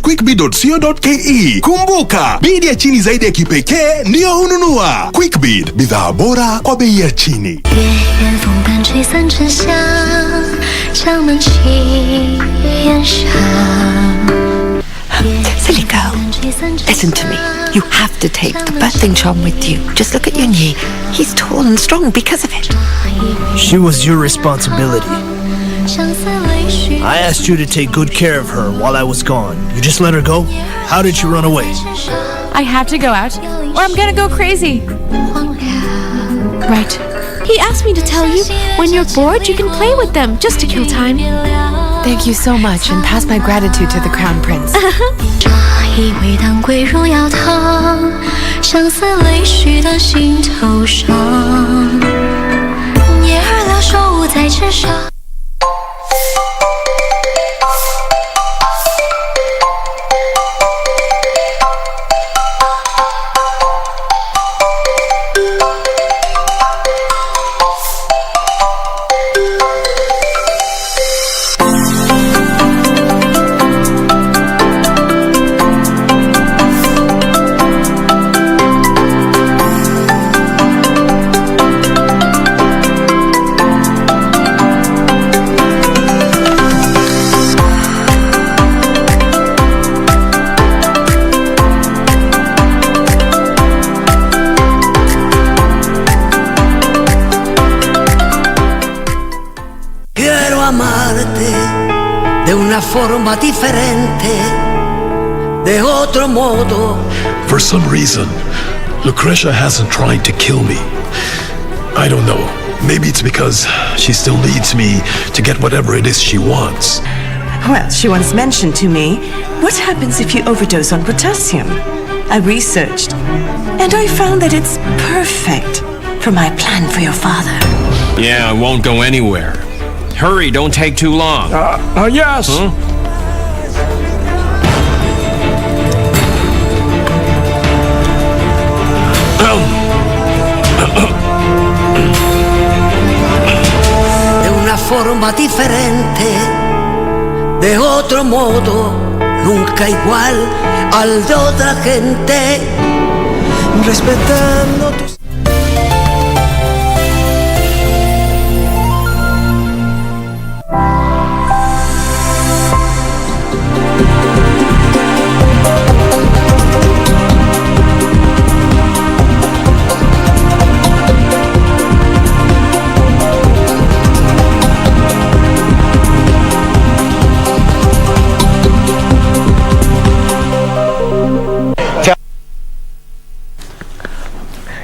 quickbid.co.ke. Kumbuka, bidi ya chini zaidi ya kipekee ndiyo hununua. Quickbid, bidhaa bora kwa bei ya chini. Silly girl, listen to me. You have to take the birthing charm with you. Just look at your knee. He's tall and strong because of it. She was your responsibility. I asked you to take good care of her while I was gone. You just let her go? How did she run away? I have to go out, or I'm gonna go crazy. Right. He asked me to tell you, when you're bored, you can play with them, just to kill time. Thank you so much, and pass my gratitude to the Crown Prince. Forma diferente, de otro modo. For some reason, Lucretia hasn't tried to kill me. I don't know. Maybe it's because she still needs me to get whatever it is she wants. Well, she once mentioned to me, what happens if you overdose on potassium? I researched, and I found that it's perfect for my plan for your father. Yeah, I won't go anywhere. Hurry, don't take too long. Yes. Huh? De una forma diferente, de otro modo, nunca igual al de otra gente, respetando tus...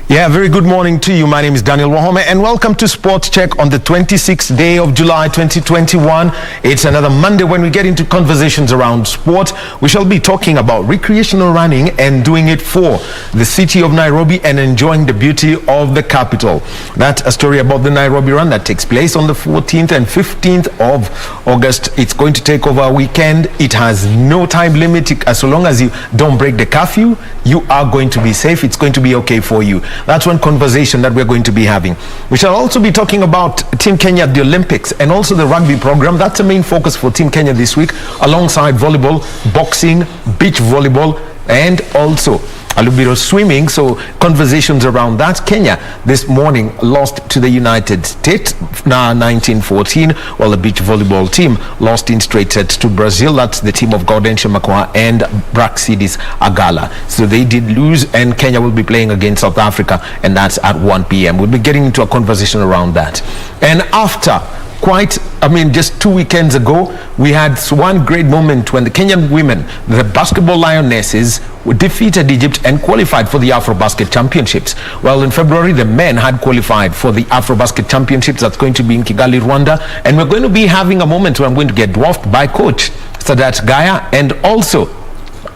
Yeah, very good morning to you. My name is Daniel Wahome and welcome to Sports Check on the 26th day of July 2021. It's another Monday when we get into conversations around sport. We shall be talking about recreational running and doing it for the city of Nairobi and enjoying the beauty of the capital. That's a story about the Nairobi Run that takes place on the 14th and 15th of August. It's going to take over a weekend. It has no time limit. As long as you don't break the curfew, you are going to be safe. It's going to be okay for you. That's one conversation that we're going to be having. We shall also be talking about Team Kenya at the Olympics and also the rugby program. That's the main focus for Team Kenya this week, alongside volleyball, boxing, beach volleyball, and also a little bit of swimming. So conversations around that. Kenya this morning lost to the United States, 1914, while the beach volleyball team lost in straight sets to Brazil. That's the team of Gaudentia Makwa and Braxidis Agala. So they did lose, and Kenya will be playing against South Africa, and that's at 1 p.m. We'll be getting into a conversation around that. And after just 2 weekends ago, we had one great moment when the Kenyan women, the basketball lionesses, defeated Egypt and qualified for the Afrobasket Championships. Well, in February, the men had qualified for the Afrobasket Championships. That's going to be in Kigali, Rwanda. And we're going to be having a moment where I'm going to get dwarfed by Coach Sadat Gaya and also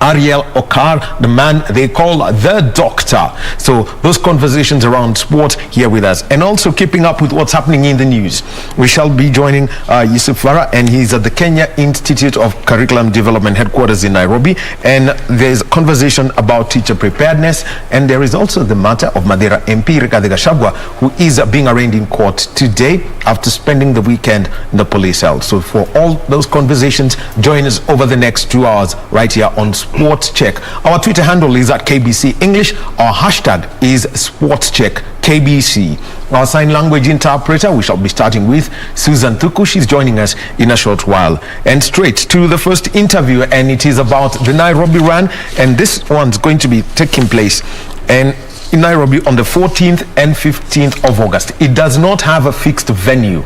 Ariel Okar, the man they call the Doctor. So those conversations around sport here with us, and also keeping up with what's happening in the news. We shall be joining Yusuf Farah, and he's at the Kenya Institute of Curriculum Development headquarters in Nairobi, and there's a conversation about teacher preparedness, and there is also the matter of Madera MP Rigathi Gachagua, who is being arraigned in court today after spending the weekend in the police cell. So for all those conversations, join us over the next 2 hours right here on Sports Check. Our Twitter handle is at KBC English. Our hashtag is Sports Check KBC. Our sign language interpreter, we shall be starting with Susan Thuku. She's joining us in a short while. And straight to the first interview, and it is about the Nairobi Run, and this one's going to be taking place in Nairobi on the 14th and 15th of August. It does not have a fixed venue.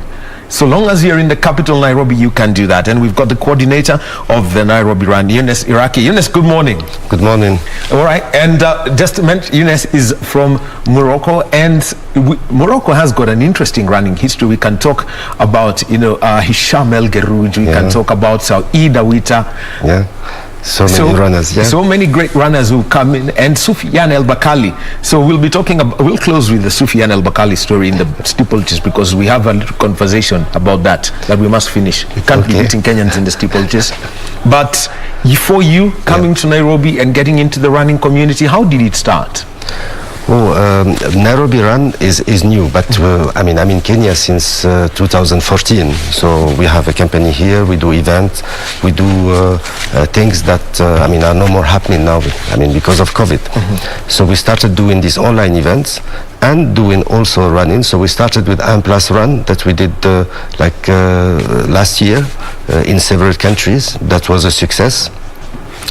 So long as you're in the capital, Nairobi, you can do that. And we've got the coordinator of the Nairobi Run, Younes Iraki. Younes, good morning. Good morning. All right. And just to mention, Younes is from Morocco, and Morocco has got an interesting running history. We can talk about, Hisham El Gerouj. We can talk about Saïd Awita. Yeah. So many runners, yeah. So many great runners who come in, and Soufiane El Bakali. So we'll be talking about, we'll close with the Soufiane El Bakali story in the steeplechase, because we have a little conversation about that we must finish. We can't be beating Kenyans in the steeplechase. But for you coming to Nairobi and getting into the running community, how did it start? Nairobi Run is new, but I'm in Kenya since 2014. So we have a company here. We do events. We do things that are no more happening now. Because of COVID. So we started doing these online events and doing also running. So we started with M+ Run that we did last year in several countries. That was a success.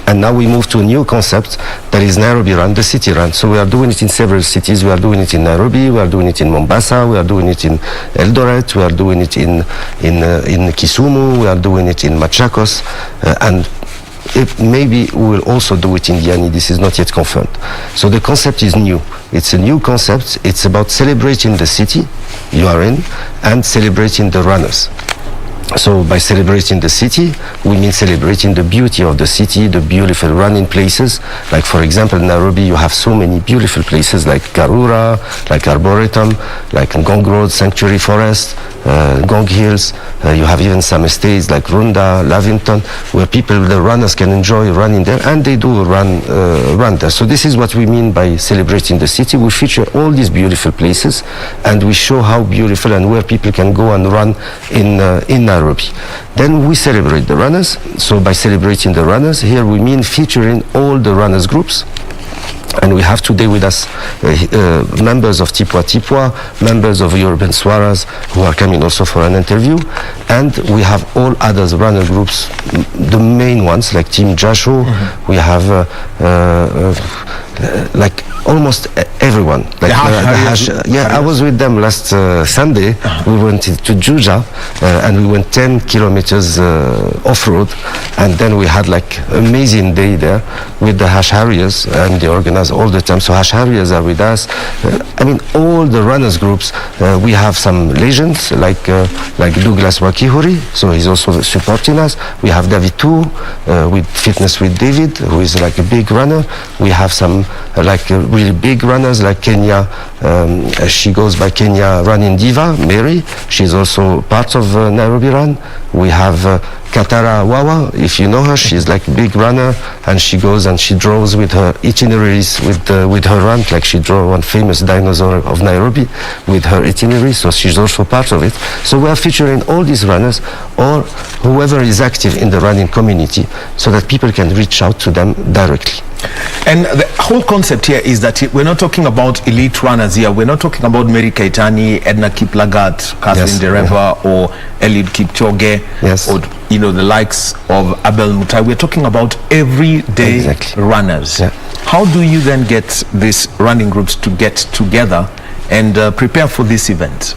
And now we move to a new concept that is Nairobi Run, the city run. So we are doing it in several cities. We are doing it in Nairobi, we are doing it in Mombasa, we are doing it in Eldoret, we are doing it in Kisumu, we are doing it in Machakos, and maybe we will also do it in Diani. This is not yet confirmed. So the concept is new. It's a new concept. It's about celebrating the city you are in and celebrating the runners. So by celebrating the city, we mean celebrating the beauty of the city, the beautiful running places. Like for example, in Nairobi, you have so many beautiful places like Karura, like Arboretum, like Ngong Road, Sanctuary Forest, Ngong Hills. You have even some estates like Runda, Lavington, where the runners can enjoy running there, and they do run there. So this is what we mean by celebrating the city. We feature all these beautiful places, and we show how beautiful and where people can go and run in Nairobi. Then we celebrate the runners. So by celebrating the runners, here we mean featuring all the runners groups. And we have today with us members of Tipwa, members of Urban Swaras, who are coming also for an interview. And we have all other runner groups, the main ones like Team Jasho. We have like almost everyone. Like I was with them last Sunday. We went to Juja and we went 10 kilometers off-road, and then we had like amazing day there with the Hash Harriers, and they organize all the time. So Hash Harriers are with us. All the runners groups. We have some legends like Douglas Wakihuri, so he's also supporting us. We have David Tu with Fitness with David, who is like a big runner. We have some really big runners like Kenya. She goes by Kenya Running Diva, Mary. She's also part of Nairobi Run. We have Katara Wawa, if you know her, she's like a big runner, and she goes and she draws with her itineraries with her run, like she drew one famous dinosaur of Nairobi with her itinerary, so she's also part of it. So we are featuring all these runners or whoever is active in the running community, so that people can reach out to them directly. And the whole concept here is that we're not talking about elite runners here. We're not talking about Mary Keitany, Edna Kiplagat, Catherine Dereva, or Eliud Kipchoge, or the likes of Abel Mutai. We're talking about everyday runners. How do you then get these running groups to get together and prepare for this event?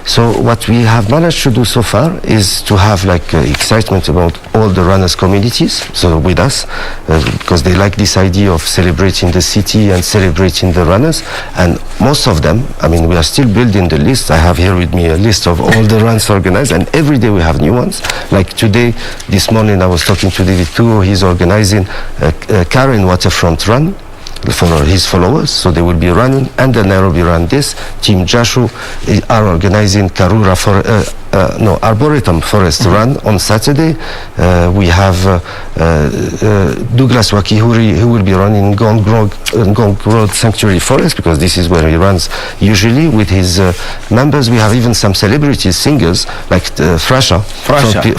So what we have managed to do so far is to have like excitement about all the runners communities, so with us, because they like this idea of celebrating the city and celebrating the runners. And most of them, I mean, we are still building the list. I have here with me a list of all the runs organized, and every day we have new ones. Like today, this morning, I was talking to David Tuo. He's organizing a Karen Waterfront Run for his followers, so they will be running, and the Nairobi Run this. Team Jashu are organizing Karura Arboretum Forest Run on Saturday. We have Douglas Wakihuri, who will be running Ngong Road Sanctuary Forest, because this is where he runs usually with his members. We have even some celebrity singers like Frasha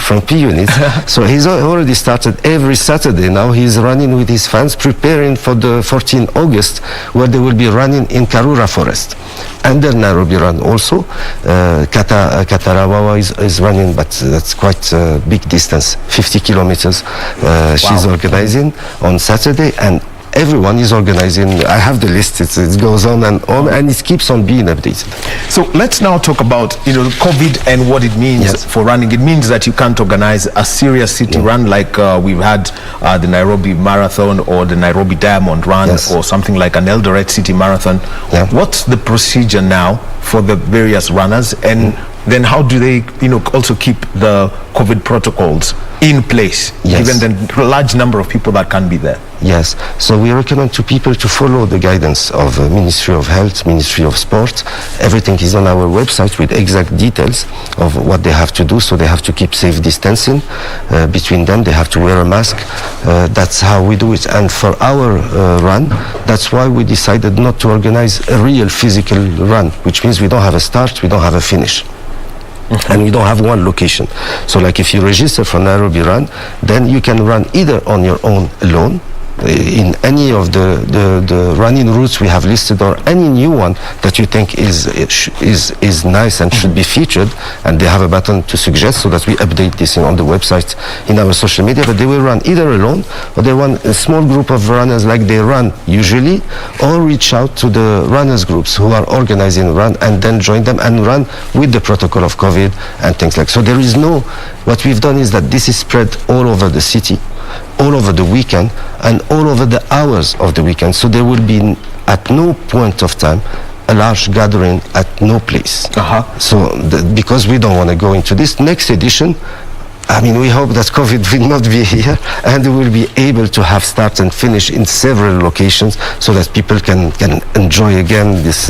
from P Unit. So he's already started every Saturday now. He's running with his fans, preparing for the 14th August, where they will be running in Karura Forest. And the Nairobi Run also. Katarawawa is running, but that's quite a big distance, 50 kilometers. She's organizing on Saturday, and everyone is organizing. I have the list. It goes on, and it keeps on being updated. So let's now talk about COVID and what it means for running. It means that you can't organize a serious city run like we've had the Nairobi Marathon or the Nairobi Diamond Run or something like an Eldoret City Marathon. What's the procedure now for the various runners, and then how do they also keep the COVID protocols in place, given the large number of people that can be there? Yes, so we recommend to people to follow the guidance of Ministry of Health, Ministry of Sport. Everything is on our website with exact details of what they have to do. So they have to keep safe distancing between them. They have to wear a mask. That's how we do it. And for our run, that's why we decided not to organize a real physical run, which means we don't have a start, we don't have a finish. And we don't have one location. So like if you register for Nairobi Run, then you can run either on your own alone, in any of the running routes we have listed, or any new one that you think is nice and should be featured, and they have a button to suggest, so that we update this on the website, in our social media. But they will run either alone, or they run a small group of runners like they run usually, or reach out to the runners groups who are organizing run, and then join them and run with the protocol of COVID and things like. So there is no, what we've done is that this is spread all over the city, all over the weekend, and all over the hours of the weekend. So there will be at no point of time a large gathering at no place. So because we don't want to go into this next edition, I mean, we hope that COVID will not be here, and we will be able to have start and finish in several locations, so that people can enjoy again this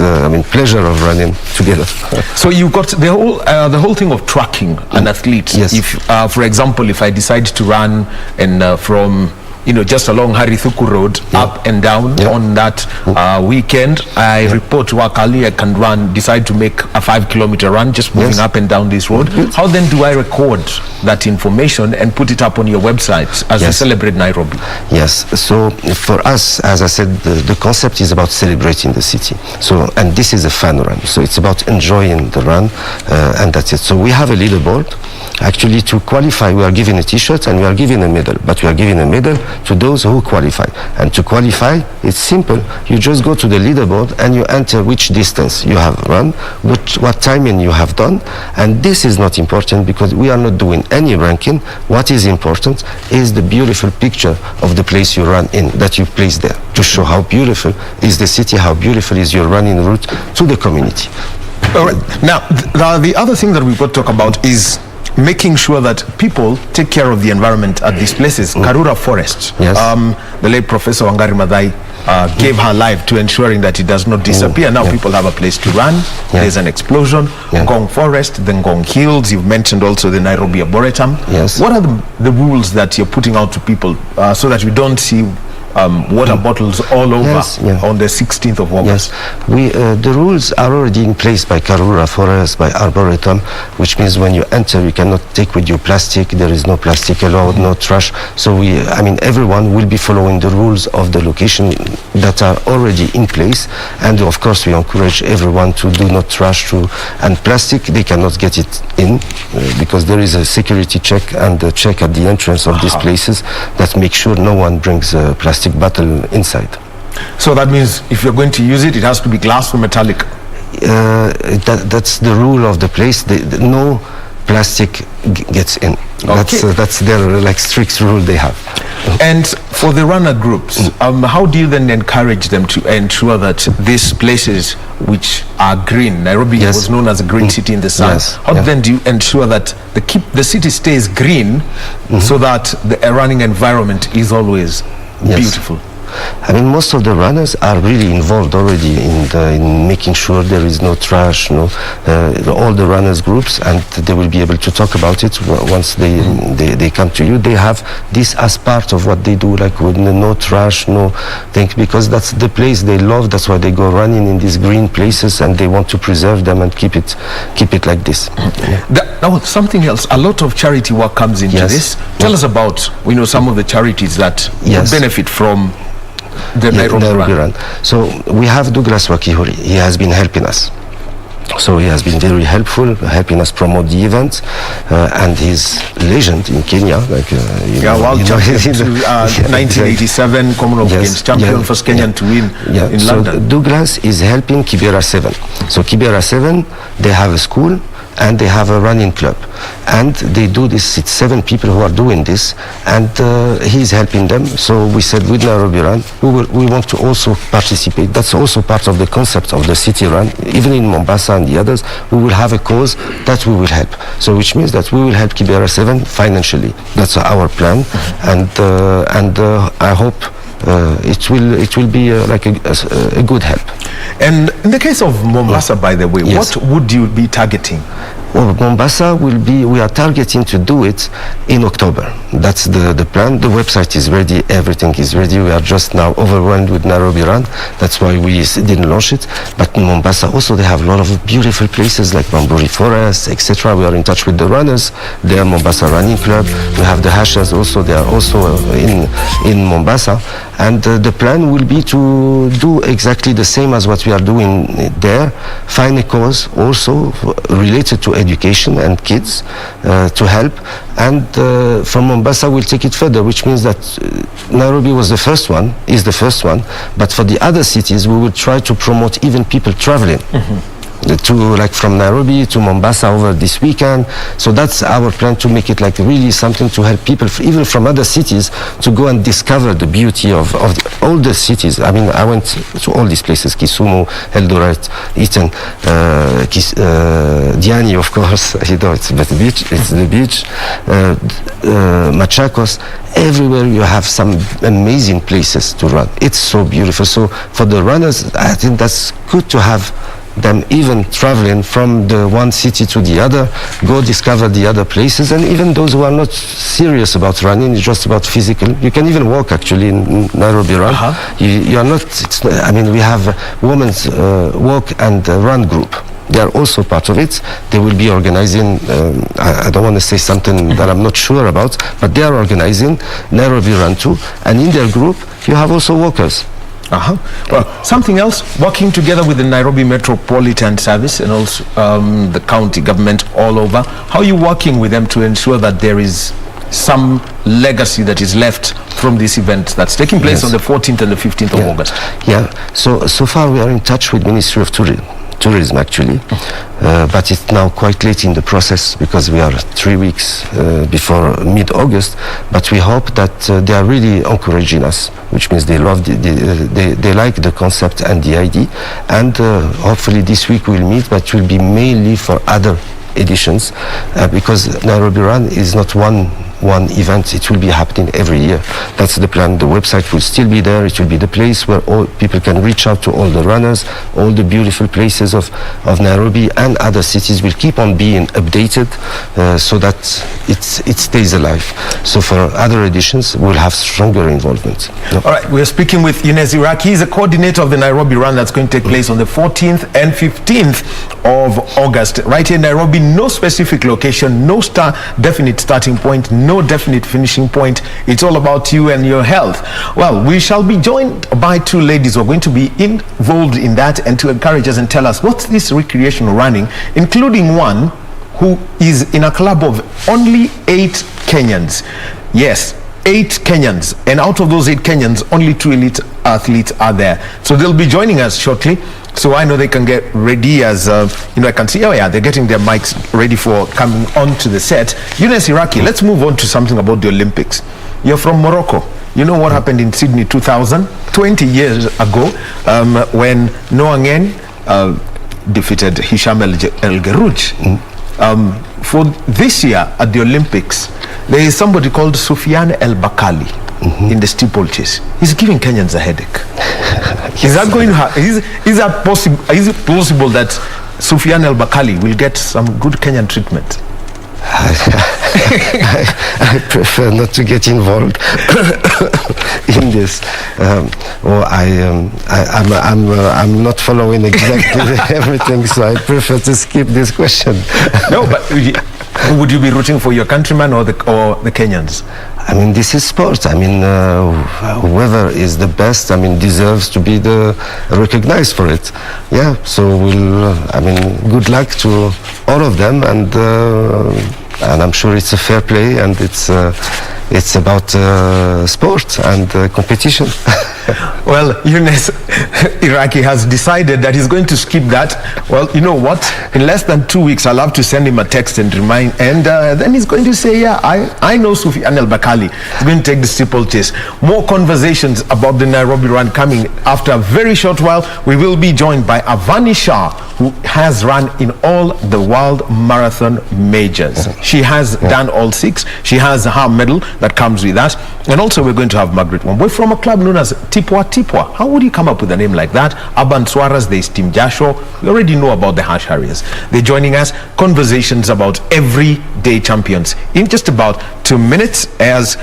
pleasure of running together. So you got the whole thing of tracking an athlete. Yes. If, for example, if I decide to run from just along Harithuku Road, up and down on that weekend, I report to Akali, I can decide to make a 5-kilometer run, just moving up and down this road. How then do I record that information and put it up on your website as we celebrate Nairobi? Yes, so for us, as I said, the concept is about celebrating the city. So, and this is a fun run, so it's about enjoying the run, and that's it. So we have a leaderboard. Actually, to qualify, we are giving a t-shirt and we are giving a medal, but we are giving a medal to those who qualify. And to qualify, it's simple. You just go to the leaderboard and you enter which distance you have run, what timing you have done. And this is not important, because we are not doing any ranking. What is important is the beautiful picture of the place you run in, that you place there, to show how beautiful is the city, how beautiful is your running route to the community. All right. Now, the other thing that we've got to talk about is making sure that people take care of the environment at these places. Karura Forest, the late Professor Wangari Maathai gave her life to ensuring that it does not disappear. Now people have a place to run. There's an explosion. Ngong Forest, the Ngong Hills. You've mentioned also the Nairobi Arboretum. What are the rules that you're putting out to people so that we don't see water bottles all over on the 16th of August? The rules are already in place by Karura Forest, by Arboretum, which means when you enter, you cannot take with you plastic. There is no plastic allowed, no trash. So everyone will be following the rules of the location that are already in place. And of course, we encourage everyone to do not trash and plastic. They cannot get it in because there is a security check and a check at the entrance of these places that make sure no one brings plastic bottle inside. So that means if you're going to use it, it has to be glass or metallic? That's the rule of the place. No plastic gets in. That's their like strict rule they have. And for the runner groups, how do you then encourage them to ensure that these places which are green, Nairobi was known as a green city in the sun, how then do you ensure that the city stays green so that the running environment is always beautiful? I mean, most of the runners are really involved already in making sure there is no trash, all the runners groups, and they will be able to talk about it once they come to you. They have this as part of what they do, like with no trash, no thing, because that's the place they love. That's why they go running in these green places, and they want to preserve them and keep it like this. Now, something else, a lot of charity work comes into this. Tell us about, some of the charities that benefit from the Nairobi Run. So we have Douglas Wakihuri. He has been helping us. So he has been very helpful, helping us promote the event, and he's legend in Kenya. Like world champion to 1987 Commonwealth Games champion, first Kenyan to win in London. So Douglas is helping Kibera 7. So Kibera 7, they have a school and they have a running club, and they do this. It's 7 people who are doing this, and he's helping them. So we said with Nairobi Run, we want to also participate. That's also part of the concept of the city run. Even in Mombasa and the others, we will have a cause that we will help. So which means that we will help Kibera 7 financially. That's our plan, and I hope it will be like a good help. And in the case of Mombasa, by the way, what would you be targeting? Well, Mombasa we are targeting to do it in October. That's the plan. The website is ready, everything is ready. We are just now overwhelmed with Nairobi Run. That's why we didn't launch it. But in Mombasa also they have a lot of beautiful places like Bamburi Forest, etc. We are in touch with the runners. They are Mombasa Running Club. We have the Hashas also. They are also in Mombasa. And the plan will be to do exactly the same as what we are doing there. Find a cause also related to education and kids to help. And from Mombasa we'll take it further, which means that Nairobi is the first one, but for the other cities we will try to promote even people traveling. To like from Nairobi to Mombasa over this weekend. So that's our plan, to make it like really something to help people even from other cities to go and discover the beauty of all the cities. I mean, I went to all these places: Kisumu, Eldoret, Eton, Diani, of course. It's the beach. Machakos. Everywhere you have some amazing places to run. It's so beautiful. So for the runners, I think that's good to have them even traveling from the one city to the other, go discover the other places. And even those who are not serious about running, it's just about physical. You can even walk actually in Nairobi Run. You are not, I mean, we have women's walk and run group. They are also part of it. They will be organizing, I don't want to say something that I'm not sure about, but they are organizing Nairobi Run too. And in their group, you have also walkers. Well, something else, working together with the Nairobi Metropolitan Service and also the county government all over. How are you working with them to ensure that there is some legacy that is left from this event that's taking place on the 14th and the 15th of August? Yeah, so far we are in touch with Ministry of Tourism actually, but it's now quite late in the process because we are 3 weeks before mid-August. But we hope that they are really encouraging us, which means they love they like the concept and the idea. And hopefully this week we'll meet, but it will be mainly for other editions because Nairobi Run is not one event. It will be happening every year. That's the plan. The website will still be there. It will be the place where all people can reach out to all the runners. All the beautiful places of Nairobi and other cities will keep on being updated so that it stays alive. So for other editions we'll have stronger involvement. All right, we're speaking with Younes Iraki. He's the coordinator of the Nairobi Run that's going to take place on the 14th and 15th of August right here in Nairobi. No specific location, no definite starting point, no definite finishing point. It's all about you and your health. Well, we shall be joined by 2 ladies who are going to be involved in that and to encourage us and tell us what's this recreational running, including one who is in a club of only 8 Kenyans. Yes, 8 Kenyans, and out of those 8 Kenyans, only 2 elite athletes are there. So they'll be joining us shortly So I know they can get ready as, I can see, oh yeah, they're getting their mics ready for coming on to the set. Younes Iraki, let's move on to something about the Olympics. You're from Morocco. You know what happened in Sydney 2000, 20 years ago, when Noangen defeated Hisham El Gerouj. For this year at the Olympics, there is somebody called Soufiane El Bakali in the steeplechase. He's giving Kenyans a headache. Is that going to is it possible that Soufiane El Bakali will get some good Kenyan treatment? I prefer not to get involved in this. I'm not following exactly everything, so I prefer to skip this question. No, but would you be rooting for your countrymen or the Kenyans? I mean, this is sport. I mean, whoever is the best, deserves to be recognized for it. Yeah, so good luck to all of them, and I'm sure it's a fair play, and it's about sport and competition. Well, Younes Iraki has decided that he's going to skip that. Well, you know what? In less than 2 weeks, I'll have to send him a text and remind, and then he's going to say, yeah, I know Soufiane El Bakali. He's going to take the steeplechase. More conversations about the Nairobi run coming after a very short while. We will be joined by Avani Shah, who has run in all the world marathon majors. She has done all 6. She has her medal that comes with that. And also we're going to have Margaret Wambui from a club known as Tipwa Tipwa. How would you come up with a name like that? Aban Suarez, there's Tim Jasho. We already know about the Hash Harriers. They're joining us. Conversations about everyday champions in just about 2 minutes, as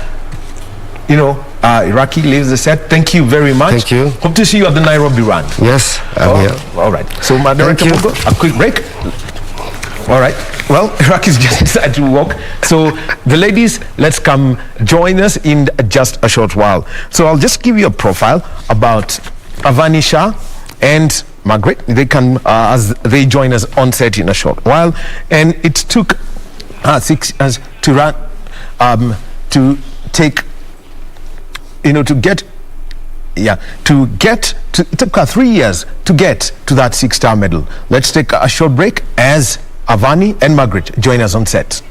Iraki leaves the set. Thank you very much. Thank you. Hope to see you at the Nairobi run. Yes, I'm here. All right. So, my director, we'll go a quick break. All right. Well, Iraki's just decided to walk. So, the ladies, let's come join us in just a short while. So, I'll just give you a profile about Avani Shah and Margaret. They can, as they join us on set in a short while. And it took 6 years to run, to take, it took her 3 years to get to that 6-star medal. Let's take a short break as Avani and Margaret join us on set.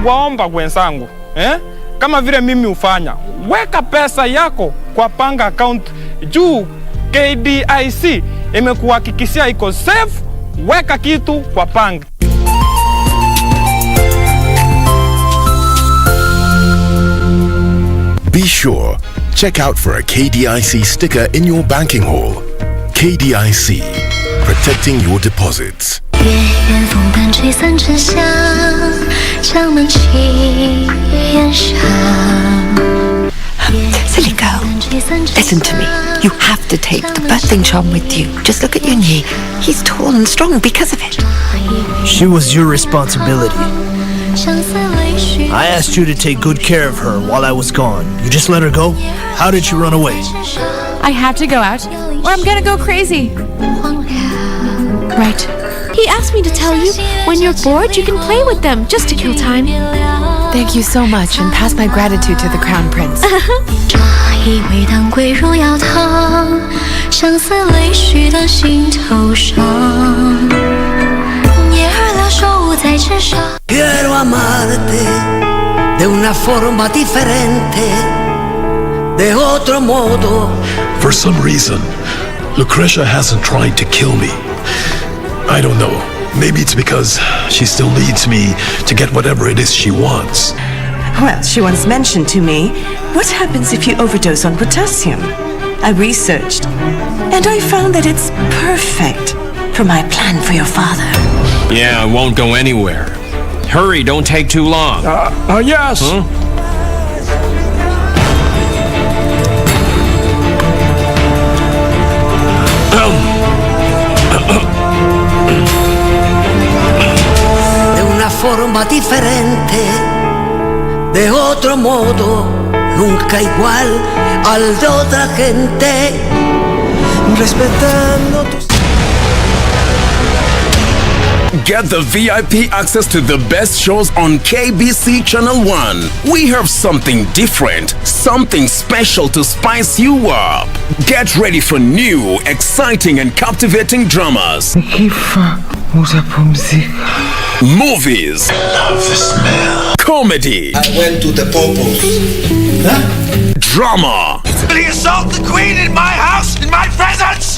Waomba wenzangu, kama vile mimi ufanya, weka pesa yako kwa panga account juu KDIC imekuhakikishia iko safe. Weka kitu kwa panga. Be sure, check out for a KDIC sticker in your banking hall. KDIC, protecting your deposits. Silly girl, listen to me. You have to take the birthing charm with you. Just look at your knee. He's tall and strong because of it. She was your responsibility. I asked you to take good care of her while I was gone. You just let her go? How did she run away? I have to go out, or I'm gonna go crazy. Right. He asked me to tell you, when you're bored, you can play with them, just to kill time. Thank you so much, and pass my gratitude to the Crown Prince. Quiero amarte de una forma diferente, de otro modo. For some reason, Lucretia hasn't tried to kill me. I don't know. Maybe it's because she still needs me to get whatever it is she wants. Well, she once mentioned to me, what happens if you overdose on potassium? I researched, and I found that it's perfect for my plan for your father. Yeah, it won't go anywhere. Hurry, don't take too long. Yes. Huh? forma diferente, de otro modo, nunca igual al de otra gente, respetando tus... Get the VIP access to the best shows on KBC Channel 1. We have something different, something special to spice you up. Get ready for new, exciting and captivating dramas. Movies. I love the smell. Comedy. I went to the Popos. Huh? Drama. Did he assault the Queen in my house, in my presence?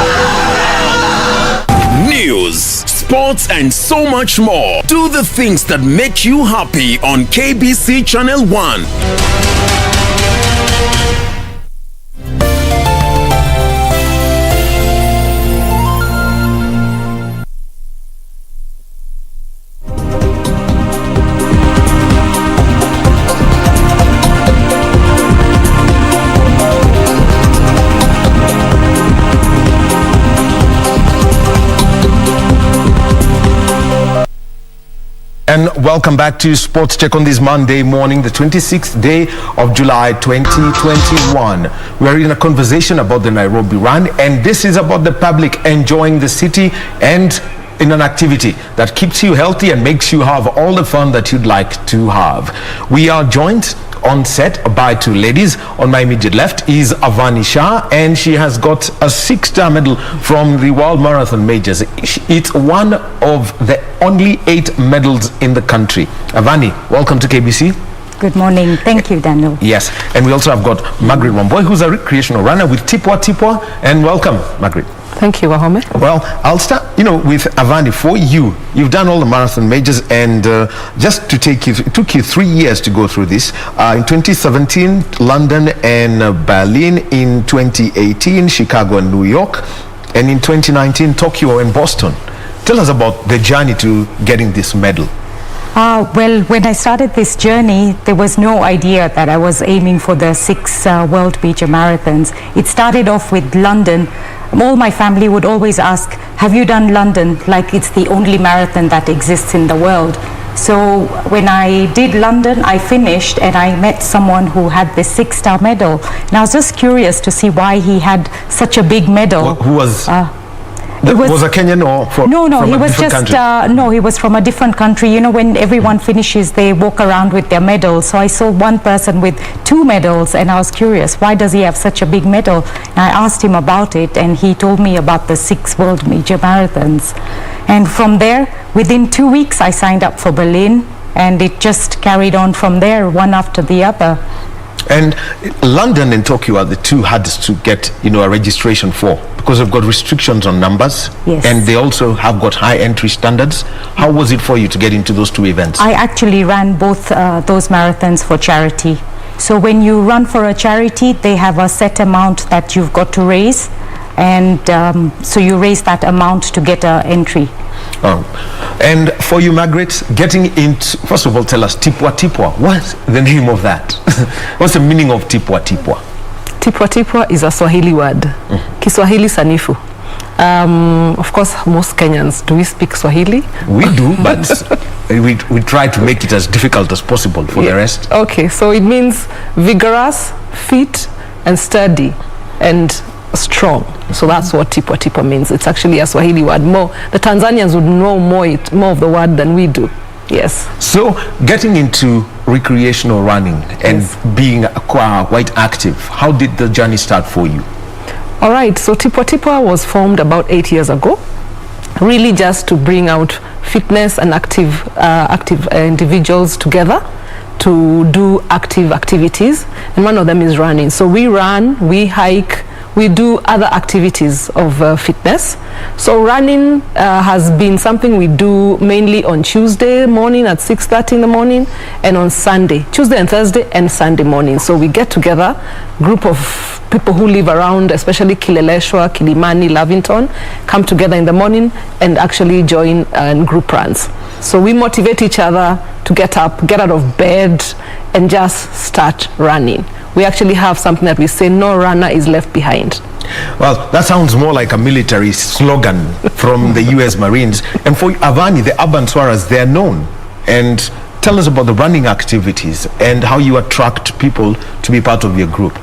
News, sports and so much more. Do the things that make you happy on KBC Channel 1. And welcome back to Sports Check on this Monday morning, the 26th day of July 2021. We're in a conversation about the Nairobi Run, and this is about the public enjoying the city and in an activity that keeps you healthy and makes you have all the fun that you'd like to have. We are joined on set by two ladies. On my immediate left is Avani Shah, and she has got a 6-star medal from the World Marathon Majors. It's one of the only 8 medals in the country. Avani, welcome to KBC. Good morning. Thank you, Daniel. Yes, and we also have got Margaret Wamboy, who's a recreational runner with Tipwa Tipwa, and welcome, Margaret. Thank you, Wahome. Well, I'll start, with Avani. For you, you've done all the marathon majors, and just to take you, it took you 3 years to go through this. In 2017, London and Berlin. In 2018, Chicago and New York. And in 2019, Tokyo and Boston. Tell us about the journey to getting this medal. Well, when I started this journey, there was no idea that I was aiming for the 6 World Major Marathons. It started off with London. All my family would always ask, have you done London? Like it's the only marathon that exists in the world. So when I did London, I finished and I met someone who had the 6-star medal. And I was just curious to see why he had such a big medal. Who was... was a Kenyan or from he a was different just country? He was from a different country. When everyone finishes, they walk around with their medals. So I saw one person with 2 medals, and I was curious, why does he have such a big medal? And I asked him about it, and he told me about the 6 World Major Marathons. And from there, within 2 weeks, I signed up for Berlin, and it just carried on from there, one after the other. And London and Tokyo are the two hardest to get, a registration for, because they've got restrictions on numbers. Yes. And they also have got high entry standards. How was it for you to get into those 2 events? I actually ran both those marathons for charity. So when you run for a charity, they have a set amount that you've got to raise, and so you raise that amount to get an entry. Oh. And for you, Margaret, getting into, first of all, tell us Tipwa Tipwa. What's the name of that? What's the meaning of Tipwa Tipwa? Tipwa Tipwa is a Swahili word. Kiswahili sanifu. Of course, most Kenyans, do we speak Swahili? We do, but we try to make it as difficult as possible for the rest. Okay, so it means vigorous, fit, and sturdy, and strong. So that's what Tipwa Tipwa means. It's actually a Swahili word. The Tanzanians would know more of the word than we do. Yes. So getting into recreational running and being quite active, how did the journey start for you? All right, so Tipwa Tipwa was formed about 8 years ago, really just to bring out fitness and active individuals together to do active activities, and one of them is running. So we run, we hike, we do other activities of fitness. So running has been something we do mainly on Tuesday morning at 6:30 in the morning, and on Sunday, Tuesday and Thursday and Sunday morning. So we get together, group of people who live around, especially Kileleshwa, Kilimani, Lavington, come together in the morning and actually join group runs. So we motivate each other to get up, get out of bed, and just start running. We actually have something that we say, no runner is left behind. Well, that sounds more like a military slogan from the US Marines. And for Avani, the urban swarers, they're known. And tell us about the running activities and how you attract people to be part of your group.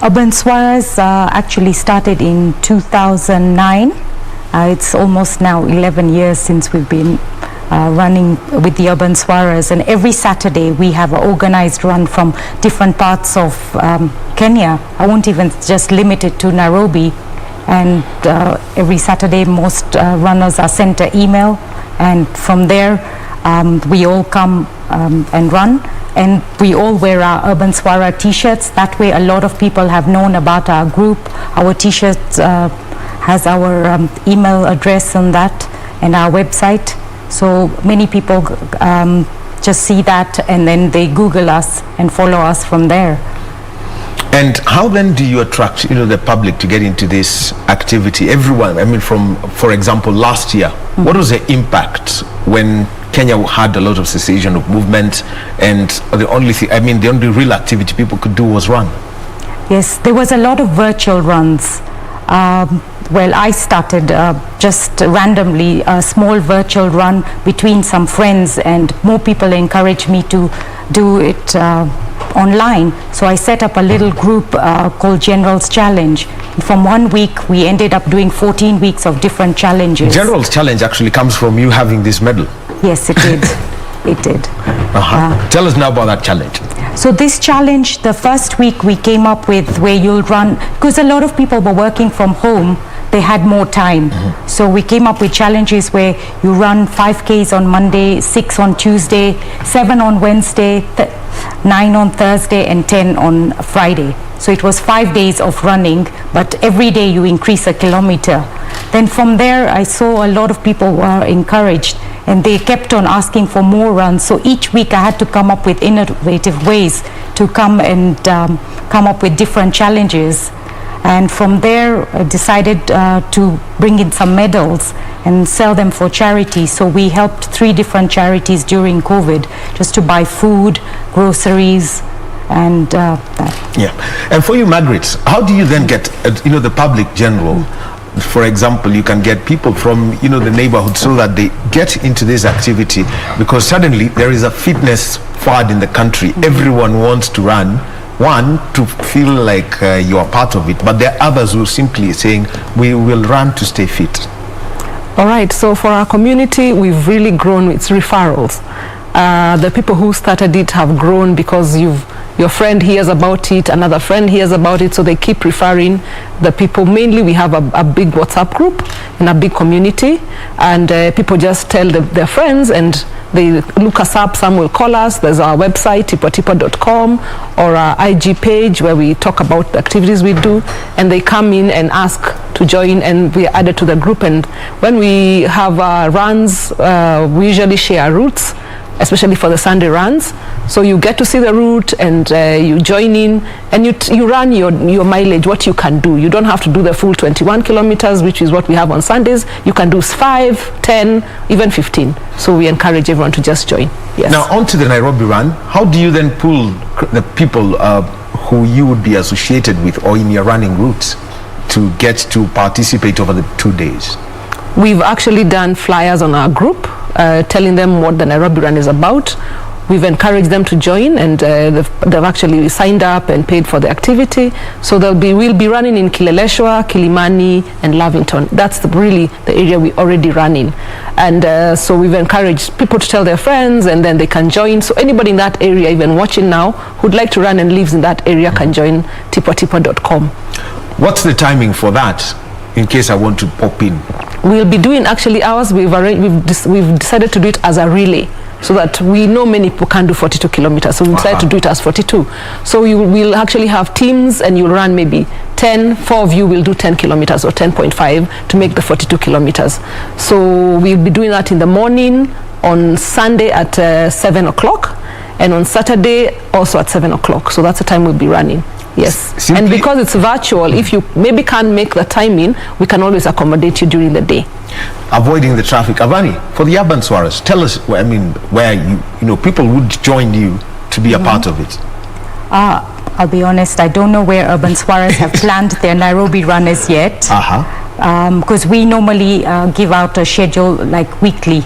Urban Swarers actually started in 2009. It's almost now 11 years since we've been running with the Urban Swarers, and every Saturday we have an organized run from different parts of Kenya. I won't even just limit it to Nairobi, and every Saturday most runners are sent an email, and from there we all come and run, and we all wear our Urban Swarer t-shirts. That way a lot of people have known about our group. Our t-shirts has our email address on that and our website, so many people just see that and then they Google us and follow us from there. And how then do you attract the public to get into this activity? Everyone, I mean, from, for example, last year, what was the impact when Kenya had a lot of cessation of movement, and the only thing, I mean, the only real activity people could do was run? Yes, there was a lot of virtual runs. Well, I started just randomly a small virtual run between some friends, and more people encouraged me to do it online. So I set up a little group called General's Challenge. From 1 week, we ended up doing 14 weeks of different challenges. General's Challenge actually comes from you having this medal. Yes, it did. It did. Tell us now about that challenge. So this challenge, the first week we came up with where you'll run, because a lot of people were working from home, they had more time. So we came up with challenges where you run 5Ks on Monday, 6 on Tuesday, 7 on Wednesday, 9 on Thursday, and 10 on Friday. So it was 5 days of running, but every day you increase a kilometer. Then from there, I saw a lot of people were encouraged, and they kept on asking for more runs. So each week I had to come up with innovative ways to come up with different challenges. And from there I decided to bring in some medals and sell them for charity. So we helped 3 different charities during COVID, just to buy food, groceries, and that. Yeah. And for you, Margaret, how do you then get the public general? For example, you can get people from the neighborhood so that they get into this activity, because suddenly there is a fitness fad in the country. Everyone wants to run, one, to feel like you are part of it, but there are others who simply saying we will run to stay fit. All right, so for our community, we've really grown with referrals. The people who started it have grown because your friend hears about it, another friend hears about it, so they keep referring the people. Mainly we have a big WhatsApp group and a big community, and people just tell their friends, and they look us up. Some will call us. There's our website, tipotipo.com, or our IG page where we talk about the activities we do, and they come in and ask to join, and we are added to the group. And when we have runs, we usually share routes, especially for the Sunday runs. So you get to see the route, and you join in, and you run your mileage, what you can do. You don't have to do the full 21 kilometers, which is what we have on Sundays. You can do 5, 10, even 15. So we encourage everyone to just join. Yes. Now on to the Nairobi run. How do you then pull the people who you would be associated with or in your running routes to get to participate over the 2 days? We've actually done flyers on our group, telling them what the Nairobi run is about. We've encouraged them to join, and they've actually signed up and paid for the activity. So we'll be running in Kileleshwa, Kilimani, and Lavington. That's really the area we already run in. And so we've encouraged people to tell their friends, and then they can join. So anybody in that area, even watching now, who'd like to run and lives in that area, can join tipotipo.com. What's the timing for that, in case I want to pop in? We'll be doing actually ours. We've decided to do it as a relay, so that we know many people can do 42 kilometers. So we decided to do it as 42. So we'll actually have teams, and you'll run maybe 10. 4 of you will do 10 kilometers or 10.5 to make the 42 kilometers. So we'll be doing that in the morning on Sunday at 7 o'clock, and on Saturday also at 7 o'clock. So that's the time we'll be running. Yes. And because it's virtual, if you maybe can't make the timing, we can always accommodate you during the day. Avoiding the traffic. Avani, for the Urban Swarers, tell us, where people would join you to be a part of it. I'll be honest, I don't know where Urban Swarers have planned their Nairobi run as yet. Because we normally give out a schedule like weekly.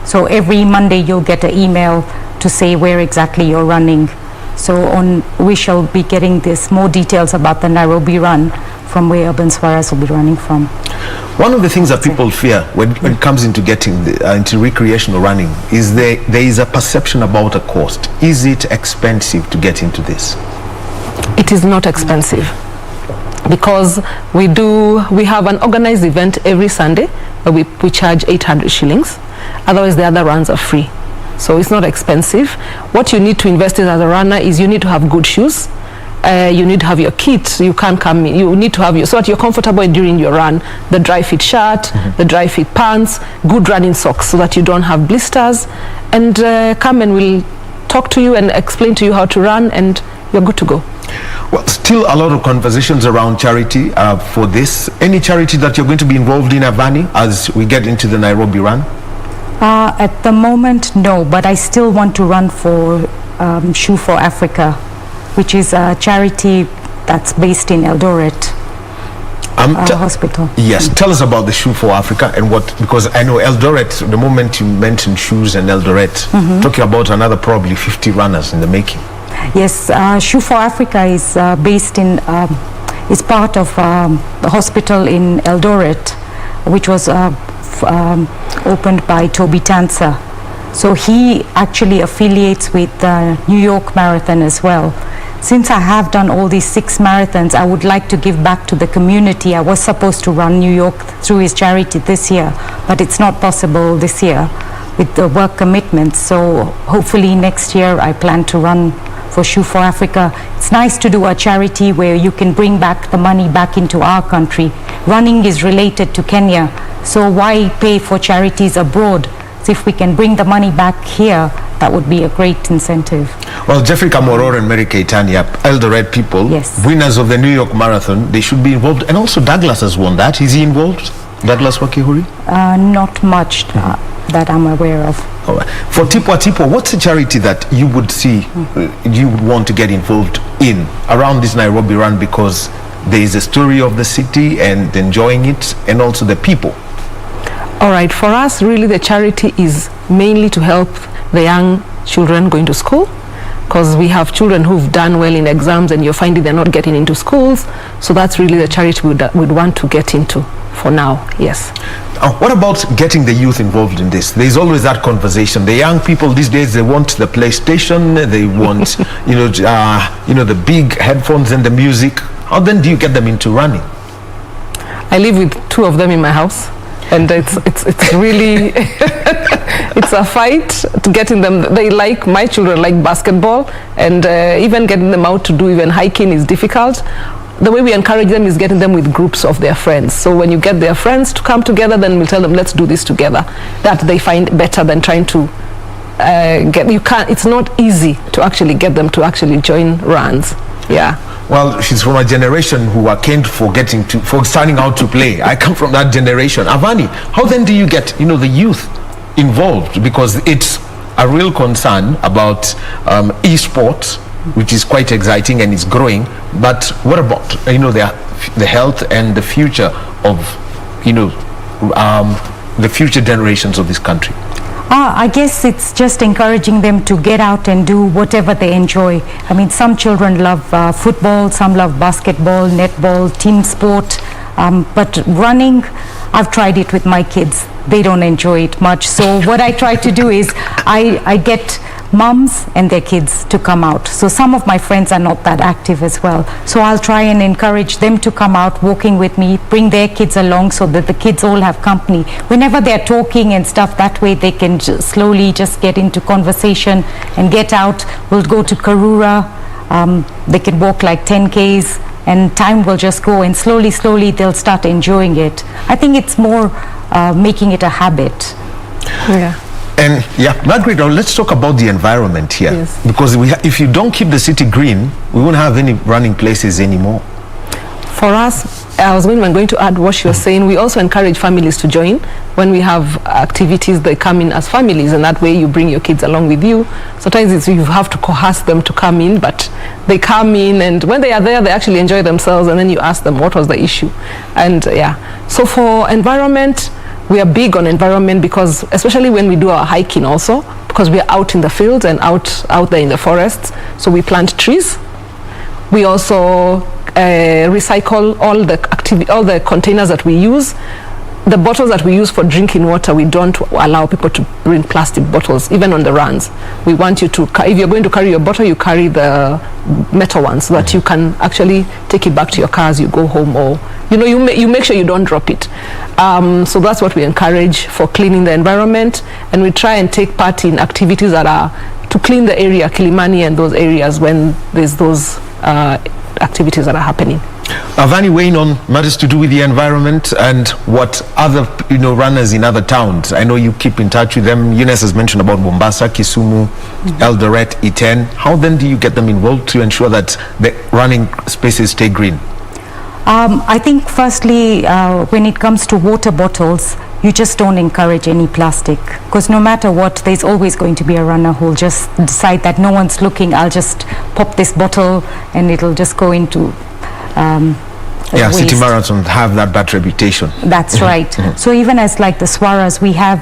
So every Monday you'll get an email to to say where exactly you're running. So we shall be getting more details about the Nairobi run from where Urban Swaras will be running from. One of the things that people fear when it comes into getting into recreational running is there is a perception about a cost. Is it expensive to get into this? It is not expensive, because we have an organized event every Sunday where we charge 800 shillings. Otherwise, the other runs are free. So it's not expensive. What you need to invest in as a runner is you need to have good shoes. You need to have your kit. You can't come in. You need to have so that you're comfortable during your run. The dry fit shirt, the dry fit pants, good running socks so that you don't have blisters. And come and we'll talk to you and explain to you how to run, and you're good to go. Well, still a lot of conversations around charity for this. Any charity that you're going to be involved in, Avani, as we get into the Nairobi run? At the moment, no, but I still want to run for Shoe for Africa, which is a charity that's based in Eldoret Hospital. Yes, tell us about the Shoe for Africa and because I know Eldoret, the moment you mentioned shoes and Eldoret, talking about another probably 50 runners in the making. Yes, Shoe for Africa is based in, is part of the hospital in Eldoret, which was opened by Toby Tanser. So he actually affiliates with New York Marathon as well. Since I have done all these 6 marathons, I would like to give back to the community. I was supposed to run New York through his charity this year, but it's not possible this year with the work commitments. So hopefully next year I plan to run for Shoe for Africa. It's nice to do a charity where you can bring back the money back into our country. Running is related to Kenya, so why pay for charities abroad? So if we can bring the money back here, that would be a great incentive. Well, Jeffrey Kamoror and Mary Keitania, Eldoret people, winners of the New York Marathon, they should be involved. And also Douglas has won that. Is he involved? Douglas Wakihuri? Not much that I'm aware of. All right. For Tipo, what's a charity that you would see you would want to get involved in around this Nairobi run, because there is a story of the city and enjoying it, and also the people? All right, for us, really the charity is mainly to help the young children going to school, because we have children who've done well in exams and you're finding they're not getting into schools. So that's really the charity we'd want to get into for now, yes. What about getting the youth involved in this? There's always that conversation. The young people these days, they want the PlayStation, they want the big headphones and the music. How then do you get them into running? I live with 2 of them in my house, and it's really it's a fight to getting them. My children like basketball, and even getting them out to do even hiking is difficult. The way we encourage them is getting them with groups of their friends. So when you get their friends to come together, then we'll tell them, let's do this together. That they find better than trying to it's not easy to actually get them to actually join runs. Yeah. Well, she's from a generation who are keen for starting out to play. I come from that generation. Avani, how then do you get the youth involved? Because it's a real concern about esports, which is quite exciting and is growing. But what about the health and the future of the future generations of this country? I guess it's just encouraging them to get out and do whatever they enjoy. I mean, some children love football, some love basketball, netball, team sport. But running, I've tried it with my kids. They don't enjoy it much. So what I try to do is I get mums and their kids to come out. So some of my friends are not that active as well. So I'll try and encourage them to come out walking with me, bring their kids along so that the kids all have company. Whenever they're talking and stuff, that way they can slowly just get into conversation and get out. We'll go to Karura. They can walk like 10 Ks and time will just go, and slowly they'll start enjoying it. I think it's more making it a habit. Yeah. And Margaret, now let's talk about the environment here. Yes. Because if you don't keep the city green, we won't have any running places anymore. For us, I was going to add what she was saying. We also encourage families to join. When we have activities, they come in as families, and that way you bring your kids along with you. Sometimes you have to coerce them to come in, but they come in, and when they are there, they actually enjoy themselves, and then you ask them what was the issue. And so for environment, we are big on environment, because especially when we do our hiking also, because we are out in the fields and out there in the forests. So we plant trees. We also recycle all the containers that we use. The bottles that we use for drinking water, we don't allow people to bring plastic bottles, even on the runs. We want you to, if you're going to carry your bottle, you carry the metal ones so that you can actually take it back to your car as you go home, or you make sure you don't drop it. So that's what we encourage for cleaning the environment, and we try and take part in activities that are to clean the area, Kilimani and those areas, when there's those activities that are happening. Avani, weighing on matters to do with the environment and what other runners in other towns. I know you keep in touch with them. Younes has mentioned about Mombasa, Kisumu, Eldoret, Iten. How then do you get them involved to ensure that the running spaces stay green? I think firstly, when it comes to water bottles, you just don't encourage any plastic, because no matter what, there's always going to be a runner who'll just decide that no one's looking, I'll just pop this bottle and it'll just go into waste. City marathons have that bad reputation. That's right. So even as like the Swaras, we have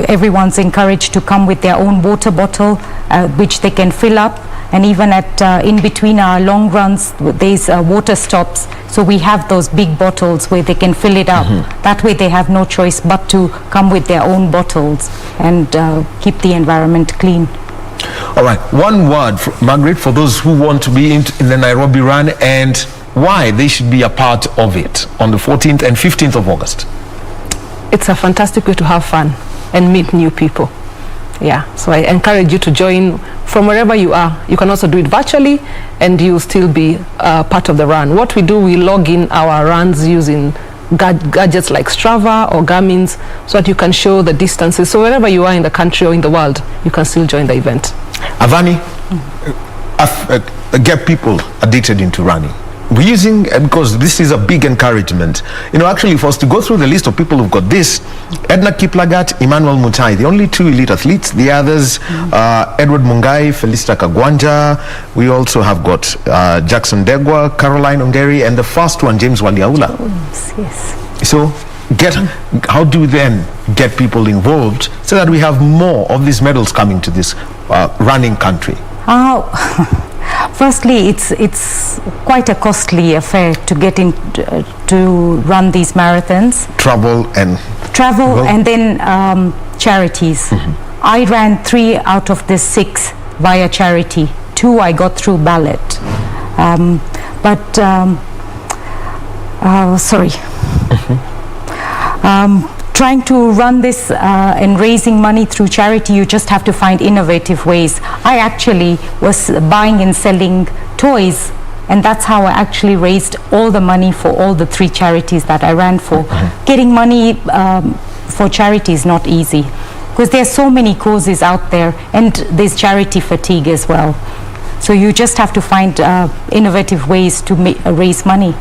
everyone's encouraged to come with their own water bottle, which they can fill up. And even at in between our long runs, there's water stops. So we have those big bottles where they can fill it up. That way they have no choice but to come with their own bottles and keep the environment clean. All right, one word, Margaret, for those who want to be in the Nairobi Run and why they should be a part of it on the 14th and 15th of August. It's a fantastic way to have fun and meet new people. Yeah, so I encourage you to join from wherever you are. You can also do it virtually and you'll still be part of the run. What we do, we log in our runs using gadgets like Strava or Garmin's so that you can show the distances. So wherever you are in the country or in the world, you can still join the event. Avani, get people addicted into running. We're using, because this is a big encouragement. Actually for us to go through the list of people who've got this: Edna Kiplagat, Emmanuel Mutai, the only two elite athletes. The others, Edward Mungai, Felicita Kagwanja. We also have got Jackson Degwa, Caroline Ongeri, and the first one, James Waliaula. Yes. So how do we then get people involved so that we have more of these medals coming to this running country? Firstly, it's quite a costly affair to get in to run these marathons. Travel and then charities. I ran 3 out of the 6 via charity. 2 I got through ballot. Trying to run this and raising money through charity, you just have to find innovative ways. I actually was buying and selling toys, and that's how I actually raised all the money for all the 3 charities that I ran for. Getting money for charity is not easy, because there's so many causes out there, and there's charity fatigue as well. So you just have to find innovative ways to raise money.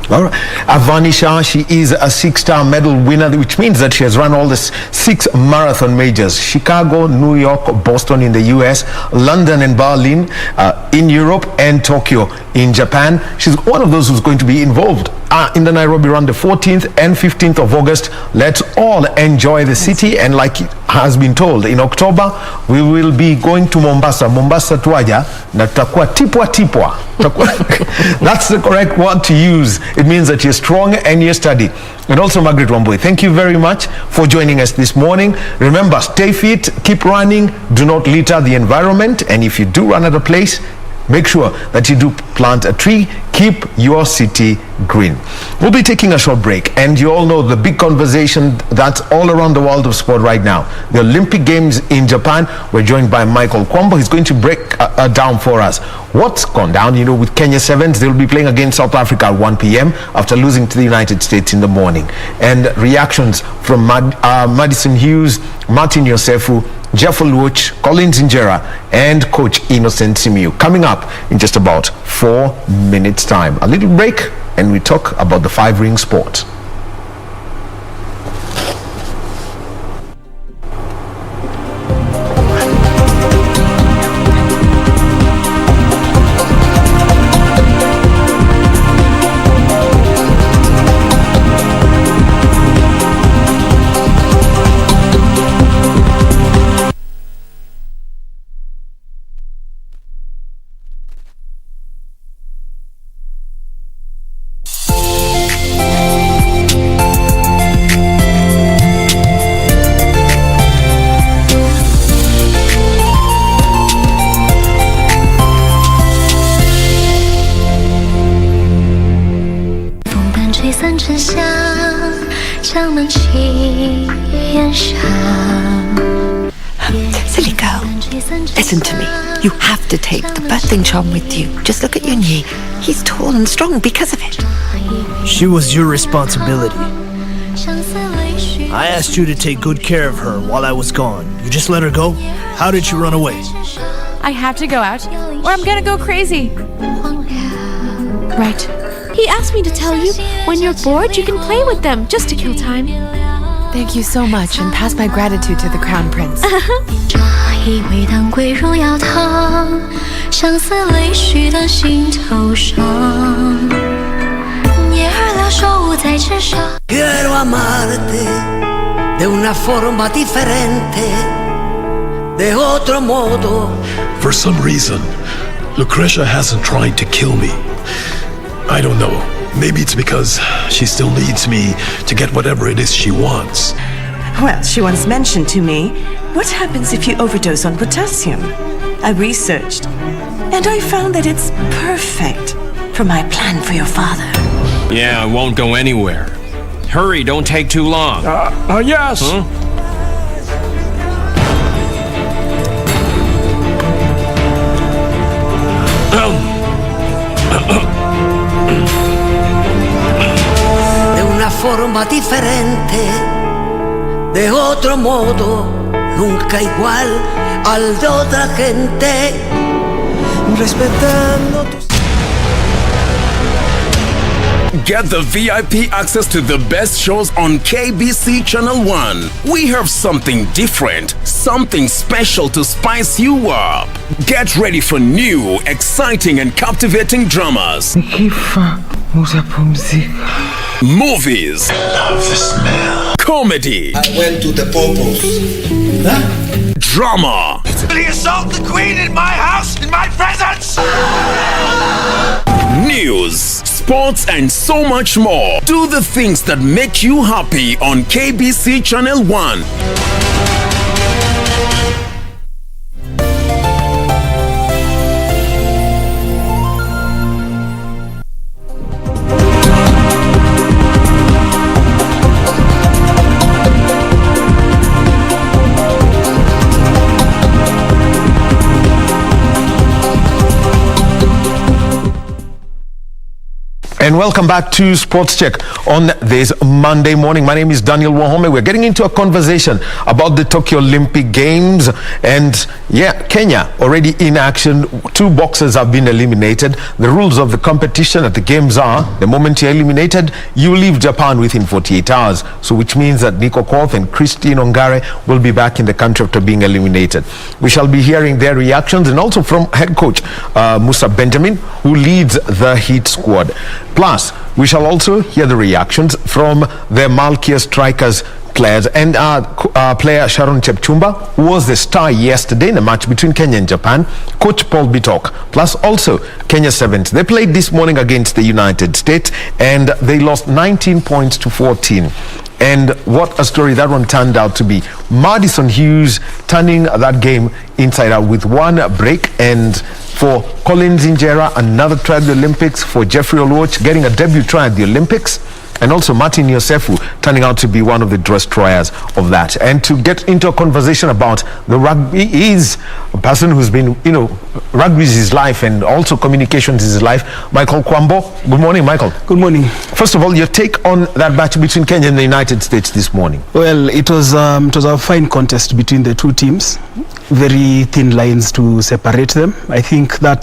All right. Avani Shah, she is a 6-star medal winner, which means that she has run all the 6 marathon majors: Chicago, New York, Boston in the US, London and Berlin in Europe, and Tokyo in Japan. She's one of those who's going to be involved in the Nairobi Run the 14th and 15th of August. Let's all enjoy the city, and like it has been told, in October we will be going to Mombasa tuaja na tutakuwa tipwa. That's the correct word to use. It means that you're strong and you're steady. And also, Margaret Wambui, thank you very much for joining us this morning. Remember, stay fit, keep running, do not litter the environment, and if you do run at a place, make sure that you do plant a tree. Keep your city green. We'll be taking a short break, and you all know the big conversation that's all around the world of sport right now. The Olympic Games in Japan. We're joined by Michael Kwambo. He's going to break down for us what's gone down. With Kenya Sevens, they'll be playing against South Africa at 1 p.m. after losing to the United States in the morning. And reactions from Madison Hughes, Martin Yosefu, Jeff Oluoch, Collins Injera, and Coach Innocent Simiyu. Coming up in just about 4 minutes time. A little break, and we talk about the 5-ring sport. 散沉香，将门轻掩上。 Silly girl, listen to me. You have to take the birthing charm with you. Just look at your knee. He's tall and strong because of it. She was your responsibility. I asked you to take good care of her while I was gone. You just let her go? How did she run away? I have to go out, or I'm gonna go crazy. Right. He asked me to tell you, when you're bored, you can play with them, just to kill time. Thank you so much, and pass my gratitude to the Crown Prince. 一味当归入药汤，相思泪许的心头上。捏儿了手在纸上。Quiero amarte de una forma diferente, de otro modo. For some reason, Lucretia hasn't tried to kill me. I don't know. Maybe it's because she still needs me to get whatever it is she wants. Well, she once mentioned to me, what happens if you overdose on potassium? I researched, and I found that it's perfect for my plan for your father. Yeah, I won't go anywhere. Hurry, don't take too long. Yes. Huh? De una forma diferente, de otro modo, nunca igual al de otra gente, respetando tus... Get the VIP access to the best shows on KBC Channel 1. We have something different, something special to spice you up. Get ready for new, exciting and captivating dramas. Movies. I love the smell. Comedy. I went to the Popos. Huh? Drama. Did he assault the queen in my house, in my presence? News, sports and so much more. Do the things that make you happy on KBC Channel 1. And welcome back to Sports Check on this Monday morning. My name is Daniel Wahome. We're getting into a conversation about the Tokyo Olympic Games. And yeah, Kenya already in action. 2 boxers have been eliminated. The rules of the competition at the games are, the moment you're eliminated, you leave Japan within 48 hours. So which means that Nico Koth and Christine Ongare will be back in the country after being eliminated. We shall be hearing their reactions and also from head coach Musa Benjamin, who leads the Heat squad. Plus, we shall also hear the reactions from the Malkia strikers players and player Sharon Chepchumba, who was the star yesterday in the match between Kenya and Japan, coach Paul Bitok, plus also Kenya Sevens. They played this morning against the United States and they lost 19 points to 14. And what a story that one turned out to be. Madison Hughes turning that game inside out with 1 break, and for Collins Injera, another try at the Olympics, for Jeffrey Oluoch getting a debut try at the Olympics, and also Martin Yosefu turning out to be one of the destroyers of that. And to get into a conversation about the rugby is a person who's been, rugby is his life and also communications is his life, Michael Kwambo. Good morning, Michael. Good morning. First of all, your take on that match between Kenya and the United States this morning? Well, it was a fine contest between the 2 teams. Very thin lines to separate them. I think that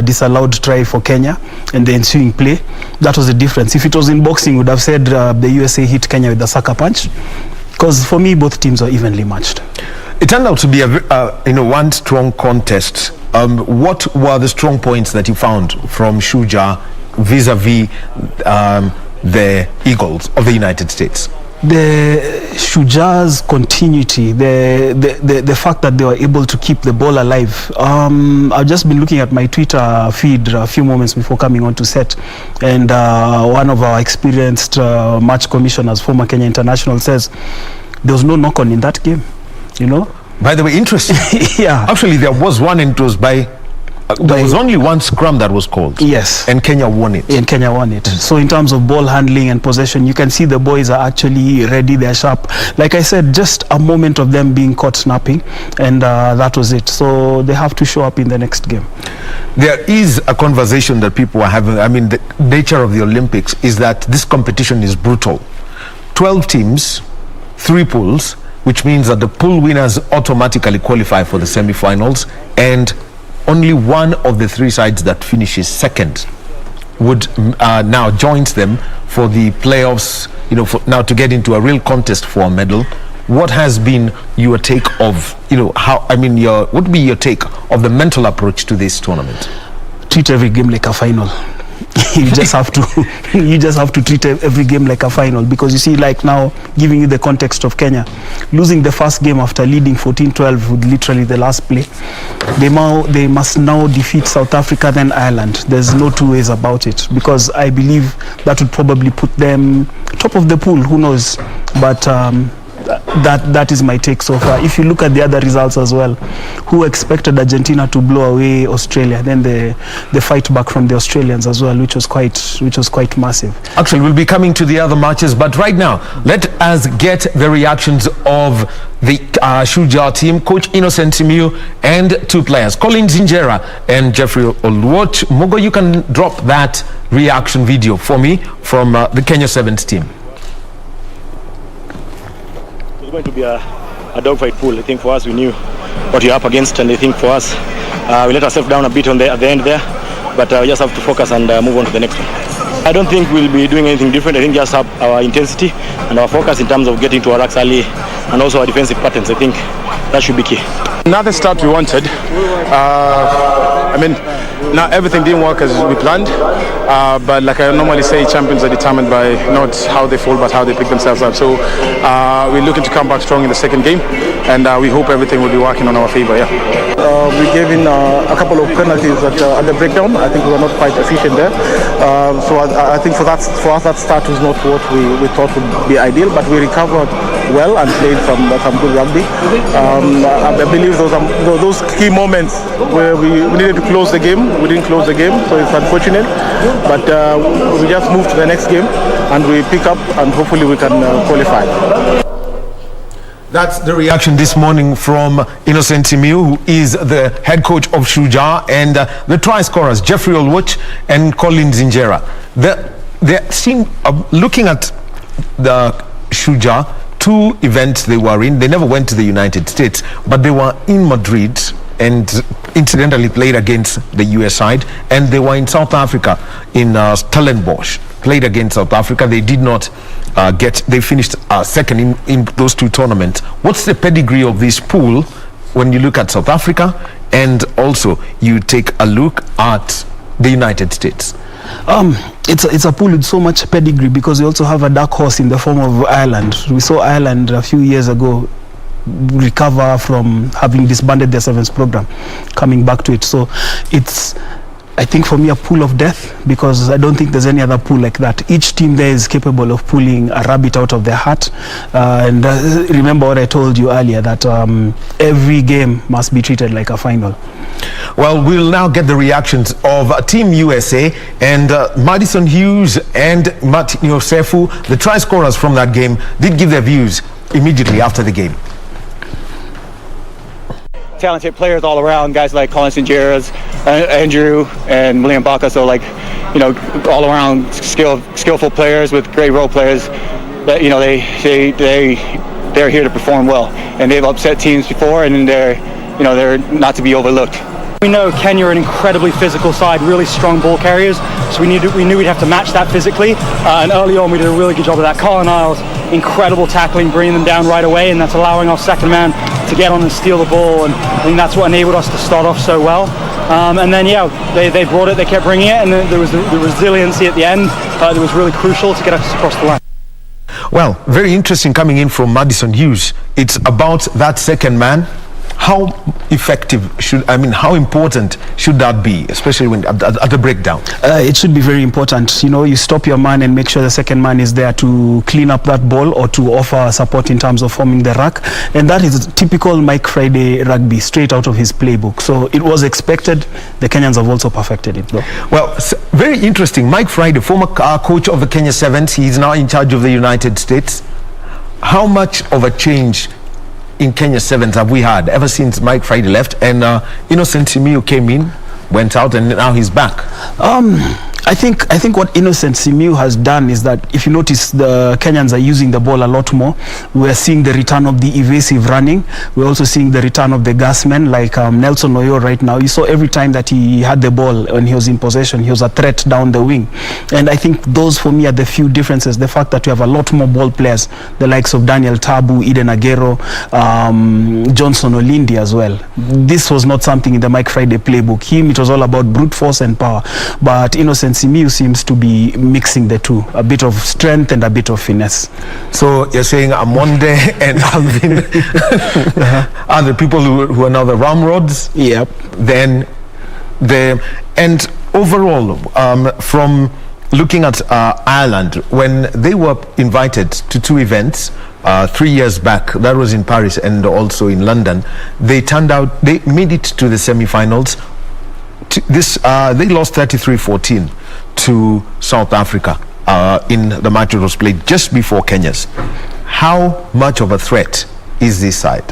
disallowed try for Kenya and the ensuing play, that was the difference. If it was in boxing, would have said the USA hit Kenya with a sucker punch, because for me both teams are evenly matched. It turned out to be a one strong contest. What were the strong points that you found from Shuja vis-a-vis the Eagles of the United States? The Shuja's continuity, the fact that they were able to keep the ball alive. I've just been looking at my Twitter feed a few moments before coming on to set, and one of our experienced match commissioners, former Kenya International, says there was no knock-on in that game, By the way, interesting. Yeah. Actually, there was one, and it was by There was only one scrum that was called. Yes. And Kenya won it. And Kenya won it. So in terms of ball handling and possession, you can see the boys are actually ready, they're sharp. Like I said, just a moment of them being caught snapping, and that was it. So they have to show up in the next game. There is a conversation that people are having. I mean, the nature of the Olympics is that this competition is brutal. 12 teams, 3 pools, which means that the pool winners automatically qualify for the semi-finals, and only one of the 3 sides that finishes second would now joins them for the playoffs, you know, for now to get into a real contest for a medal. What has been your take of, you know, what would be your take of the mental approach to this tournament? Treat every game like a final. you just have to treat every game like a final, because you see, like now, giving you the context of Kenya losing the first game after leading 14-12 with literally the last play, they must now defeat South Africa, then Ireland. There's no two ways about it, because I believe that would probably put them top of the pool. Who knows? But that is my take so far. If you look at the other results as well, who expected Argentina to blow away Australia? Then the fight back from the Australians as well, which was quite massive. Actually, we'll be coming to the other matches, but right now, let us get the reactions of the Shujaa team, Coach Innocent Simiyu, and 2 players, Colin Zinjera and Jeffrey Olwot. Mogo, you can drop that reaction video for me from the Kenya Sevens team. It's going to be a dogfight pool. I think for us, we knew what we're up against, and I think for us, we let ourselves down a bit at the end there, but we just have to focus and move on to the next one. I don't think we'll be doing anything different. I think just have our intensity and our focus in terms of getting to our racks early, and also our defensive patterns. I think that should be key. Another start we wanted. I mean, not everything didn't work as we planned, but like I normally say, champions are determined by not how they fall, but how they pick themselves up. So we're looking to come back strong in the second game, and we hope everything will be working on our favor. Yeah. We gave in a couple of penalties at the breakdown. I think we were not quite efficient there. So I think for us that start was not what we thought would be ideal, but we recovered well and played some good rugby. I believe those key moments where we needed to close the game. We didn't close the game, so it's unfortunate. But we just move to the next game and we pick up, and hopefully we can qualify. That's the reaction this morning from Innocent Simiyu, who is the head coach of Shujaa, and the try scorers, Jeffrey Olwot and Colin Zinjera. They seem, looking at the Shujaa, 2 events they were in. They never went to the United States, but they were in Madrid and incidentally played against the US side, and they were in South Africa in Stellenbosch, played against South Africa. They did not they finished second in those 2 tournaments. What's the pedigree of this pool when you look at South Africa, and also you take a look at the United States? It's a pool with so much pedigree, because we also have a dark horse in the form of Ireland. We saw Ireland a few years ago recover from having disbanded their sevens program, coming back to it. So it's, I think, for me, a pool of death, because I don't think there's any other pool like that. Each team there is capable of pulling a rabbit out of their hat. And remember what I told you earlier, that every game must be treated like a final. Well, we'll now get the reactions of Team USA, and Madison Hughes and Martin Yosefu, the try scorers from that game, did give their views immediately after the game. Talented players all around, guys like Colin Zinjera, Andrew, and William Baca. So, like, you know, all around skillful players with great role players. That, you know, they're here to perform well, and they've upset teams before, and they're not to be overlooked. We know Kenya are an incredibly physical side, really strong ball carriers, so we knew we'd have to match that physically, and early on we did a really good job of that. Colin Isles, incredible tackling, bringing them down right away, and that's allowing our second man to get on and steal the ball, and I think that's what enabled us to start off so well. And then, yeah, they brought it, they kept bringing it, and then there was the resiliency at the end that was really crucial to get us across the line. Well, very interesting coming in from Madison Hughes. It's about that second man. how how important should that be, especially when at the breakdown? It should be very important. You know, you stop your man and make sure the second man is there to clean up that ball or to offer support in terms of forming the ruck. And that is typical Mike Friday rugby, straight out of his playbook. So it was expected. The Kenyans have also perfected it, though. Well, very interesting. Mike Friday, former coach of the Kenya Sevens, he's now in charge of the United States. How much of a change in Kenya Sevens have we had ever since Mike Friday left and Innocent Simiyu came in, went out, and now he's back? I think what Innocent Simiyu has done is that if you notice, the Kenyans are using the ball a lot more. We're seeing the return of the evasive running. We're also seeing the return of the gasmen like Nelson Oyo right now. You saw every time that he had the ball when he was in possession, he was a threat down the wing. And I think those for me are the few differences. The fact that we have a lot more ball players, the likes of Daniel Tabu, Eden Agero, Johnson Olindi as well. This was not something in the Mike Friday playbook. It was all about brute force and power. But Innocent Simiyu seems to be mixing the two, a bit of strength and a bit of finesse. So you're saying Amonde and Alvin are the people who are now the ramrods? Yep. Then and overall, from looking at Ireland, when they were invited to two events 3 years back, that was in Paris and also in London, they made it to the semi-finals. They lost 33-14 to South Africa in the match that was played just before Kenya's. How much of a threat is this side?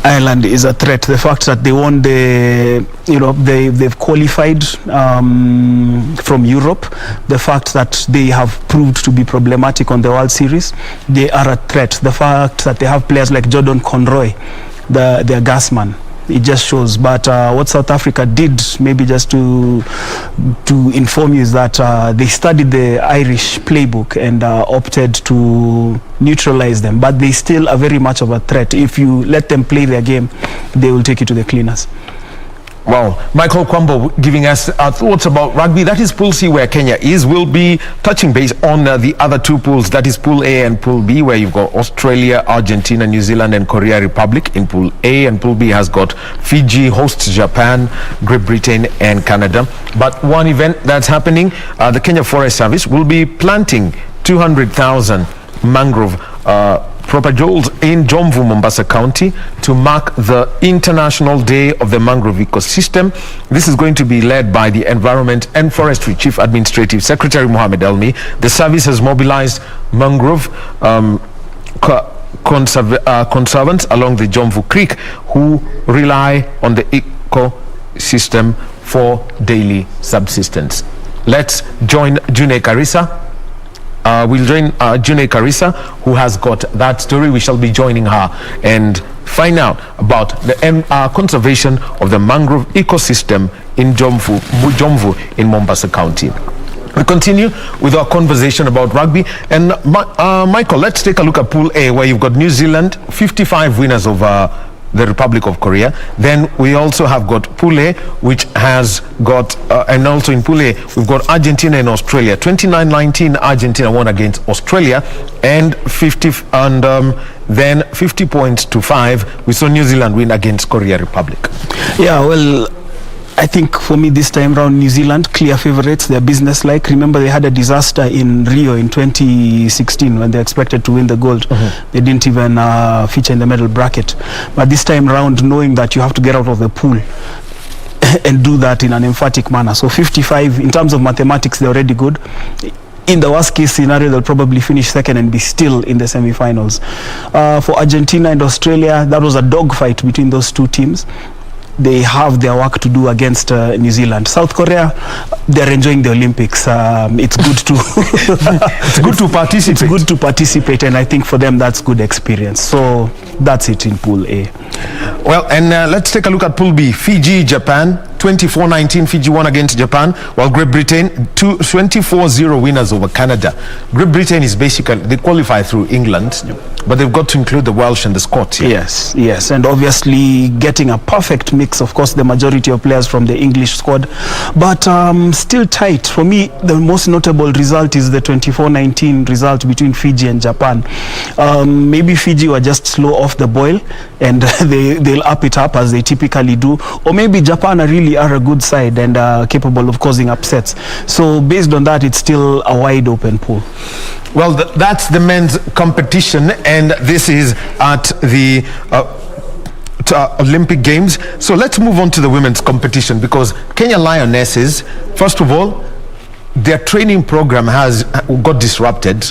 Ireland is a threat. The fact that they won they've qualified from Europe, the fact that they have proved to be problematic on the World Series, they are a threat. The fact that they have players like Jordan Conroy, their gasman, it just shows. But what South Africa did, maybe just to inform you, is that they studied the Irish playbook and opted to neutralize them. But they still are very much of a threat. If you let them play their game, they will take you to the cleaners. Wow. Michael Kwambo giving us thoughts about rugby. That is Pool C, where Kenya is. We'll be touching base on the other two pools. That is Pool A and Pool B, where you've got Australia, Argentina, New Zealand and Korea Republic in Pool A. And Pool B has got Fiji, hosts Japan, Great Britain and Canada. But one event that's happening, the Kenya Forest Service will be planting 200,000 mangrove propagules in Jomvu, Mombasa County, to mark the International Day of the Mangrove Ecosystem. This is going to be led by the Environment and Forestry Chief Administrative Secretary Mohamed Elmi. The service has mobilized mangrove conservants along the Jomvu Creek who rely on the ecosystem for daily subsistence. Let's join Younes Iraki. We'll join Younes Iraki, who has got that story. We shall be joining her and find out about the conservation of the mangrove ecosystem in Jomvu in Mombasa County. We continue with our conversation about rugby. And Michael, let's take a look at Pool A, where you've got New Zealand, 55 winners over the Republic of Korea. Then we also have got Pool A, which has got, and also in Pool A, we've got Argentina and Australia. 29-19, Argentina won against Australia, and then 50 points to 5, we saw New Zealand win against Korea Republic. Yeah, well, I think for me this time round, New Zealand, clear favourites. They're business-like. Remember, they had a disaster in Rio in 2016 when they expected to win the gold. They didn't even feature in the medal bracket. But this time round, knowing that you have to get out of the pool and do that in an emphatic manner. So 55, in terms of mathematics, they're already good. In the worst case scenario, they'll probably finish second and be still in the semi-finals. For Argentina and Australia, that was a dogfight between those two teams. They have their work to do against New Zealand. South Korea, they're enjoying the Olympics. It's good to it's good to participate. It's good to participate, and I think for them that's good experience. So that's it in Pool A. Well, and let's take a look at Pool B. Fiji, Japan, 24-19. Fiji won against Japan, while Great Britain 24-0 winners over Canada. Great Britain is basically, they qualify through England, but they've got to include the Welsh and the Scots here. Yes, and obviously getting a perfect mix. Of course, the majority of players from the English squad, but still tight. For me, the most notable result is the 24-19 result between Fiji and Japan. Maybe Fiji were just slow off the boil, and they'll up it up as they typically do. Or maybe Japan really are a good side and are capable of causing upsets. So based on that, it's still a wide open pool. Well, that's the men's competition, and this is at the Olympic Games. So let's move on to the women's competition, because Kenya Lionesses, first of all, their training program got disrupted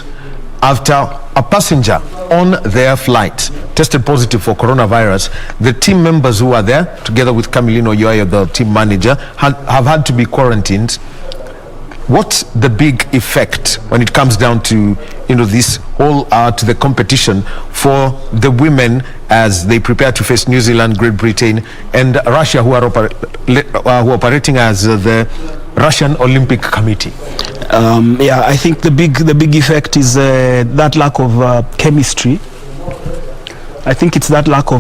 after a passenger on their flight tested positive for coronavirus. The team members who are there, together with Camilino Yoyo, the team manager, have had to be quarantined. What's the big effect when it comes down to this whole to the competition for the women as they prepare to face New Zealand, Great Britain, and Russia, who are operating as the Russian Olympic Committee? I think the big effect is that lack of chemistry. I think it's that lack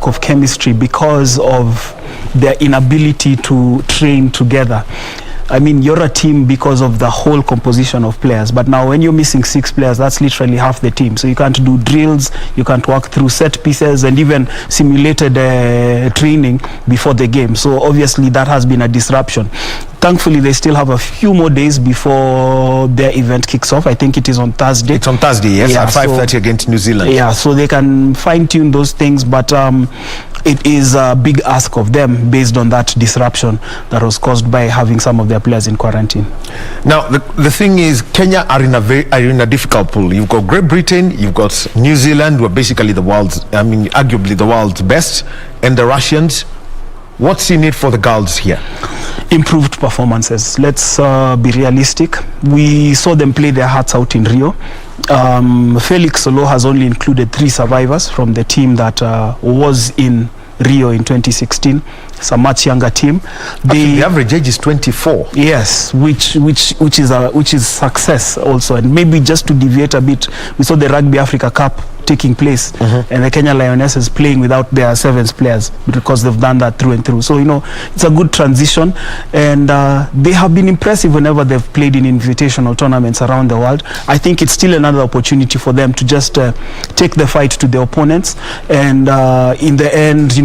of chemistry because of their inability to train together. I mean, you're a team because of the whole composition of players, but now when you're missing 6 players, that's literally half the team. So you can't do drills, you can't work through set pieces and even simulated training before the game. So obviously that has been a disruption. Thankfully, they still have a few more days before their event kicks off. I think it is on Thursday. It's on Thursday, yes, at 5:30 against New Zealand. Yeah, so they can fine-tune those things, but it is a big ask of them based on that disruption that was caused by having some of their players in quarantine. Now, the thing is, Kenya are in a difficult pool. You've got Great Britain, you've got New Zealand, who are basically arguably the world's best, and the Russians. What's in it for the girls here? Improved performances. Let's be realistic. We saw them play their hearts out in Rio. Felix Solo has only included 3 survivors from the team that was in Rio in 2016. It's a much younger team. The average age is 24. Yes, which is success also. And maybe just to deviate a bit, we saw the Rugby Africa Cup taking place, and the Kenya Lionesses playing without their 7th players because they've done that through and through. So it's a good transition, and they have been impressive whenever they've played in invitational tournaments around the world. I think it's still another opportunity for them to just take the fight to the opponents, and in the end,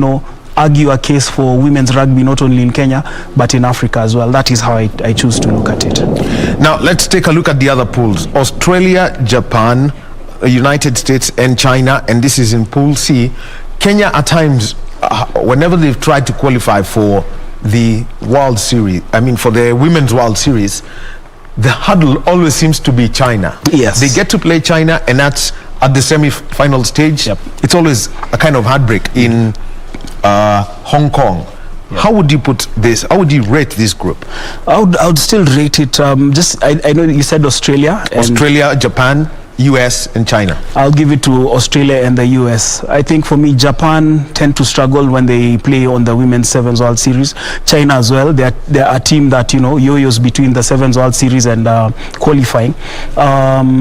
argue a case for women's rugby not only in Kenya but in Africa as well. That is how I choose to look at it. Now let's take a look at the other pools: Australia, Japan, United States and China, and this is in Pool C. Kenya at times, whenever they've tried to qualify for the World Series, for the Women's World Series, the hurdle always seems to be China. Yes. They get to play China, and that's at the semi-final stage. Yep. It's always a kind of heartbreak in Hong Kong. Yep. How would you put this? How would you rate this group? I would still rate it. I know you said Australia, Japan, US and China. I'll give it to Australia and the US. I think for me, Japan tend to struggle when they play on the Women's Sevens World Series. China as well. They're a team that yo-yos between the Sevens World Series and qualifying.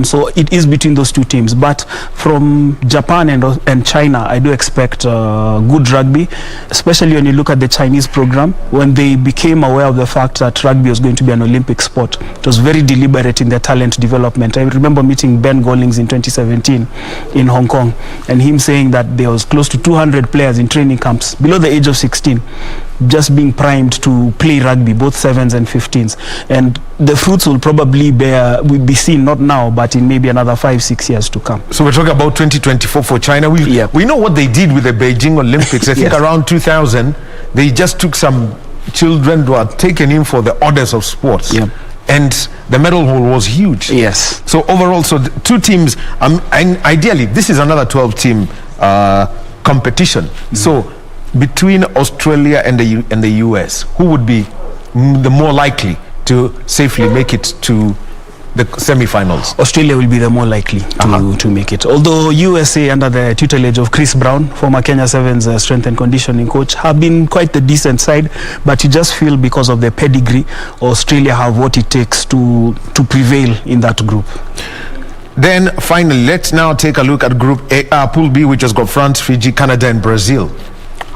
So it is between those two teams. But from Japan and China, I do expect good rugby, especially when you look at the Chinese program. When they became aware of the fact that rugby was going to be an Olympic sport, it was very deliberate in their talent development. I remember meeting Ben Gollings in 2017 in Hong Kong, and him saying that there was close to 200 players in training camps below the age of 16 just being primed to play rugby, both 7s and 15s, and the fruits will probably be seen not now but in maybe another 5-6 years to come. So we're talking about 2024 for China. We know what they did with the Beijing Olympics. I think around 2000 they just took some children who were taken in for the orders of sports. And the medal haul was huge. Yes. So overall, two teams, and ideally, this is another 12-team competition. So between Australia and the US, who would be the more likely to safely make it to the semi-finals? Australia will be the more likely to make it. Although USA, under the tutelage of Chris Brown, former Kenya Sevens strength and conditioning coach, have been quite the decent side, but you just feel because of their pedigree, Australia have what it takes to prevail in that group. Then finally, let's now take a look at Group A, Pool B, which has got France, Fiji, Canada and Brazil.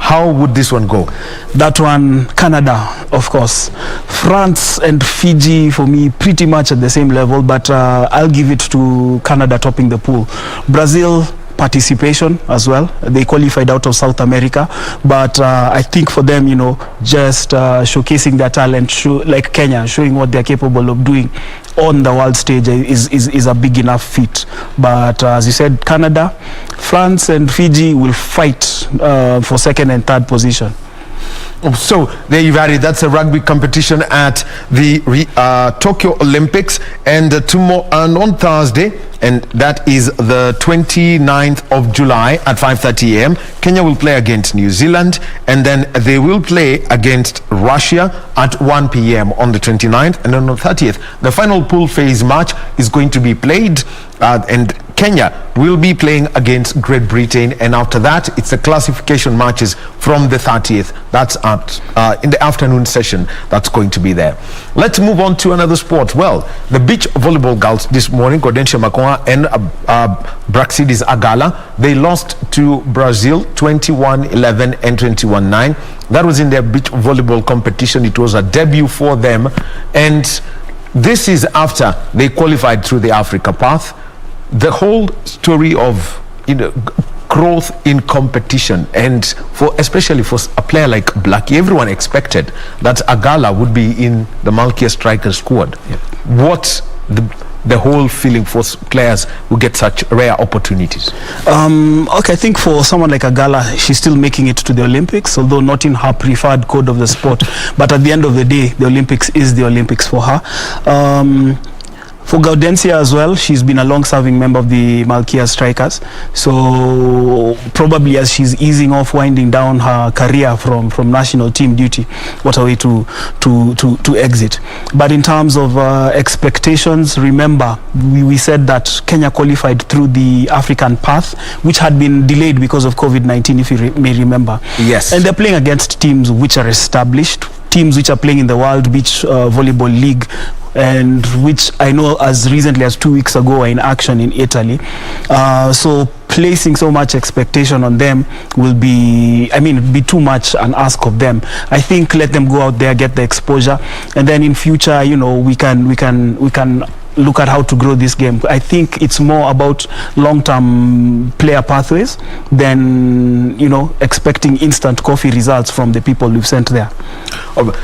How would this one go? That one, Canada, of course. France and Fiji, for me, pretty much at the same level, but I'll give it to Canada topping the pool. Brazil, participation as well. They qualified out of South America, but I think for them, just showcasing their talent, like Kenya, showing what they're capable of doing on the world stage is a big enough feat. But as you said, Canada, France and Fiji will fight for second and third position. So there you have it. That's a rugby competition at the Tokyo Olympics, and tomorrow and on Thursday, and that is the 29th of July at 5:30 a.m. Kenya will play against New Zealand, and then they will play against Russia at 1 p.m. on the 29th, and on the 30th the final pool phase match is going to be played, and Kenya will be playing against Great Britain, and after that it's the classification matches from the 30th. That's at in the afternoon session that's going to be there. Let's move on to another sport. Well, the beach volleyball girls this morning, Gaudenzia Makoa and Braxidis Agala, they lost to Brazil 21-11 and 21-9. That was in their beach volleyball competition. It was a debut for them, and this is after they qualified through the Africa Path. The whole story of growth in competition, and especially for a player like Blackie, everyone expected that Agala would be in the Malkia Strikers squad. Yeah. What the whole feeling for players who get such rare opportunities? Okay, I think for someone like Agala, she's still making it to the Olympics, although not in her preferred code of the sport. But at the end of the day, the Olympics is the Olympics for her. For Gaudenzia as well, she's been a long-serving member of the Malkia Strikers. So probably as she's easing off, winding down her career from national team duty, what a way to exit. But in terms of expectations, remember, we said that Kenya qualified through the African Path, which had been delayed because of COVID-19, if you may remember. Yes. And they're playing against teams which are established, teams which are playing in the World Beach Volleyball League, and which I know as recently as 2 weeks ago are in action in Italy. So placing so much expectation on them will be, be too much an ask of them. I think let them go out there, get the exposure, and then in future, we can look at how to grow this game. I think it's more about long-term player pathways than expecting instant coffee results from the people we've sent there.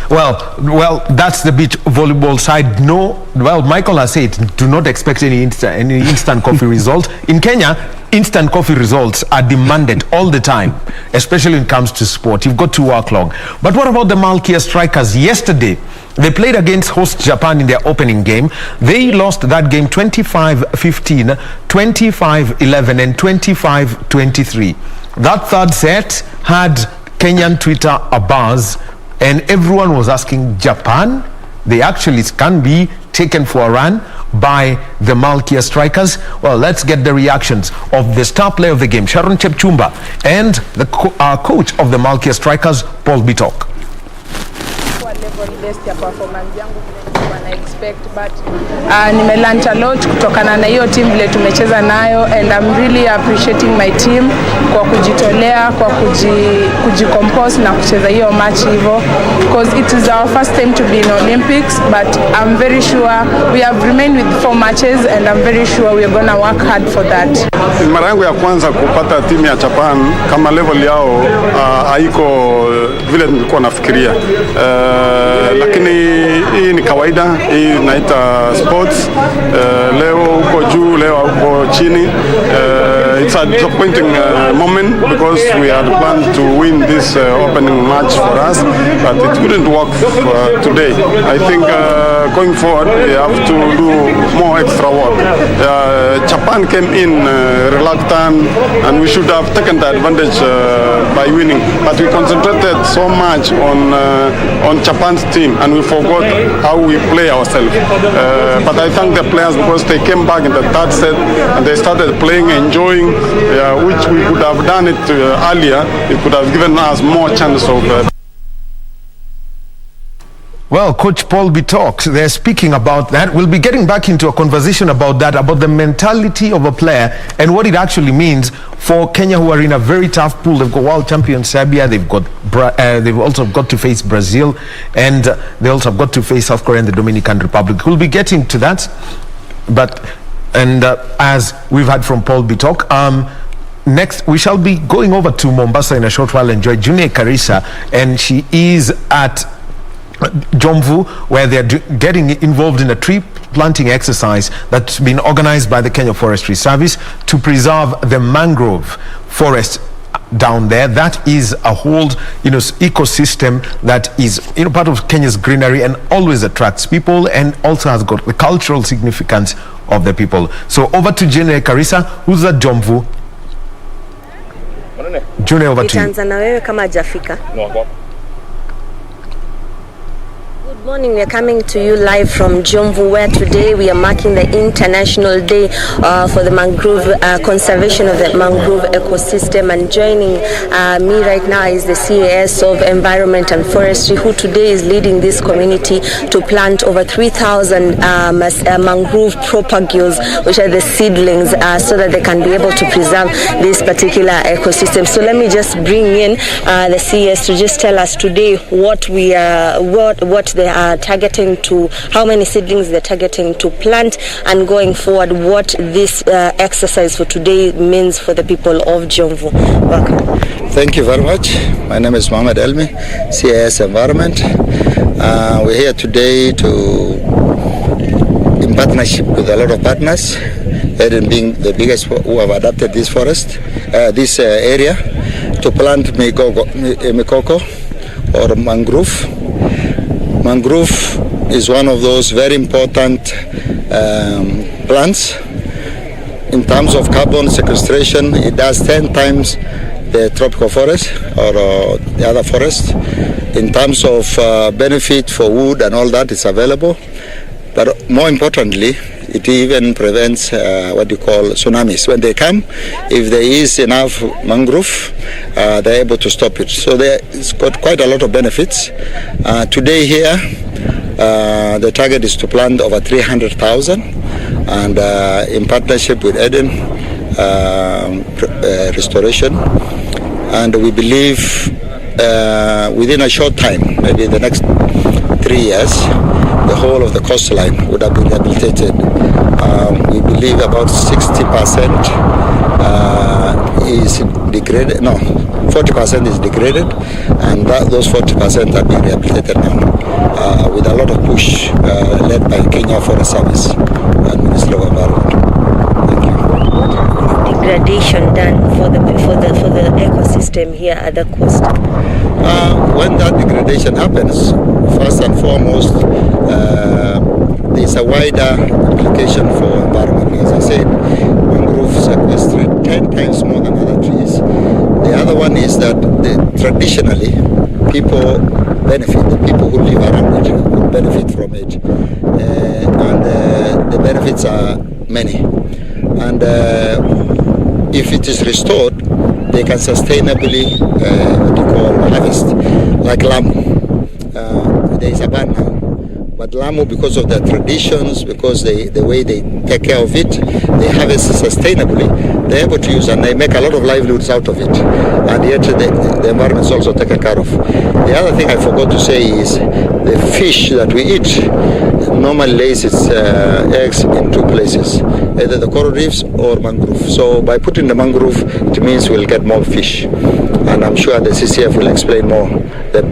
Well, that's the beach volleyball side. No, well, Michael has said, do not expect any instant coffee result. In Kenya, instant coffee results are demanded all the time, especially when it comes to sport. You've got to work long. But what about the Malkia Strikers? Yesterday, they played against host Japan in their opening game. They lost that game 25-15, 25-11, and 25-23. That third set had Kenyan Twitter abuzz, and everyone was asking, Japan? They actually can be taken for a run by the Malkia Strikers? Well, let's get the reactions of the star player of the game, Sharon Chepchumba, and the coach of the Malkia Strikers, Paul Bitok. But nimelearn a lot kutokana na hiyo team vile tumecheza nayo, and I'm really appreciating my team kwa kujitolea, kwa kujicompose na kucheza hiyo match hivyo, because it is our first time to be in Olympics, but I'm very sure we have remained with 4 matches, and I'm very sure we're going to work hard for that. Mara yangu ya kwanza kupata timu ya Japan kama level yao haiko vile nilikuwa nafikiria, lakini hii ni kawaida, hii naita sports. Leo uko juu, leo uko chini. It's a disappointing moment because we had planned to win this opening match for us, but it wouldn't work today. I think going forward we have to do more extra work. Japan came in reluctant, and we should have taken the advantage by winning, but we concentrated so much on Japan's team, and we forgot how we play ourselves. But I thank the players because they came back in the third set and they started playing, enjoying, which we could have done it earlier. It could have given us more chance of Well, Coach Paul B talks. They're speaking about that. We'll be getting back into a conversation about that, about the mentality of a player and what it actually means for Kenya, who are in a very tough pool. They've got world champion Serbia. They've also got to face Brazil, and they also have got to face South Korea and the Dominican Republic. We'll be getting to that, as we've had from Paul B talk. Next, we shall be going over to Mombasa in a short while. Enjoy Younes Iraki, and she is at Jomvu, where they're getting involved in a tree planting exercise that's been organized by the Kenya Forestry Service to preserve the mangrove forest down there. That is a whole ecosystem that is part of Kenya's greenery and always attracts people, and also has got the cultural significance of the people. So over to Younes Iraki, who's at Jomvu. June, over to you. Good morning, we are coming to you live from Jomvu, where today we are marking the International Day for the mangrove conservation of the mangrove ecosystem, and joining me right now is the CAS of Environment and Forestry, who today is leading this community to plant over 3,000 mangrove propagules, which are the seedlings, so that they can be able to preserve this particular ecosystem. So let me just bring in the CAS to just tell us today what we are, what they are targeting to, how many seedlings they're targeting to plant, and going forward what this exercise for today means for the people of Jomvu. Welcome. Thank you very much. My name is Mohammed Elmi, CAS Environment. We're here today in partnership with a lot of partners, Eden being the biggest who have adopted this forest, this area, to plant mikoko or mangrove. Mangrove is one of those very important plants. In terms of carbon sequestration, it does 10 times the tropical forest or the other forest. In terms of benefit for wood and all that, it's available. But more importantly, it even prevents what you call tsunamis. When they come, if there is enough mangrove, they're able to stop it. So it's got quite a lot of benefits. Today here, the target is to plant over 300,000, and in partnership with Eden Restoration. And we believe within a short time, maybe in the next 3 years, the whole of the coastline would have been rehabilitated. We believe about 60% is degraded. No, 40% is degraded, and those 40% are being rehabilitated now with a lot of push led by Kenya Forest Service and Ministry of Environment. Degradation done for the ecosystem here at the coast? When that degradation happens, first and foremost, there's a wider application for environment. As I said, mangrove sequestrate 10 times more than other trees. The other one is that traditionally people benefit, the people who live around it will benefit from it, and the benefits are many. And if it is restored, they can sustainably what you call harvest, like Lamu. There is a ban now, but Lamu, because of their traditions, because the way they take care of it, they harvest sustainably. They're able to use, and they make a lot of livelihoods out of it, and yet the environment is also taken care of. The other thing I forgot to say is the fish that we eat normally lays its eggs in two places, either the coral reefs or mangrove. So by putting the mangrove, it means we'll get more fish, and I'm sure the CCF will explain more the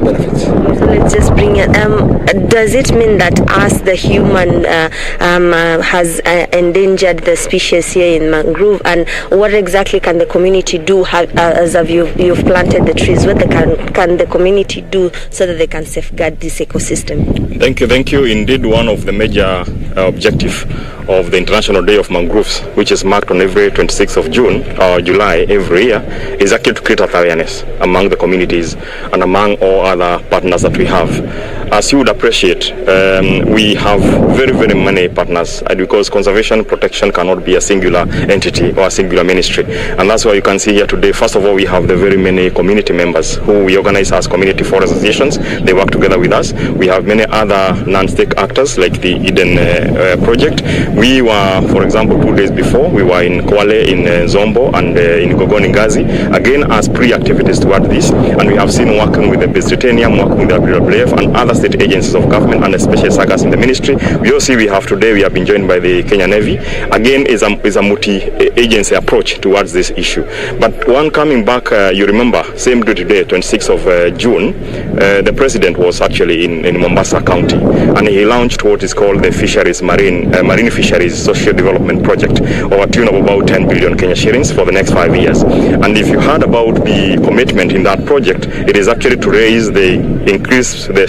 benefits. So let's just bring it. Does it mean that us, the human, has endangered the species here in mangrove? And what exactly can the community do as you've planted the trees? What can the community do so that they can safeguard this ecosystem? Thank you. Indeed, one of the major objectives of the International Day of Mangroves, which is marked on every 26th of July every year, is actually to create awareness among the communities and among all other partners that we have. as you would appreciate, we have very, very many partners, because conservation protection cannot be a singular entity or a singular ministry. And that's why you can see here today, first of all, we have the very many community members who we organize as community forest associations. They work together with us. We have many other non-state actors like the Eden project. We were, for example, 2 days before, we were in Kwale, in Zombo, and in Gogoni Ngazi, again as pre-activities toward this. And we have seen working with the Biztitanium, working with the WWF and other state agencies of government, and especially SAGAS in the ministry. We also see we have been joined by the Kenya Navy. Again, is a multi-agency approach towards this issue. But one coming back, you remember, same day today, 26th of June, the president was actually in Mombasa County, and he launched what is called the Fisheries Marine Fisheries Social Development Project, of a tune of about 10 billion Kenya shillings for the next 5 years. And if you heard about the commitment in that project, it is actually to increase the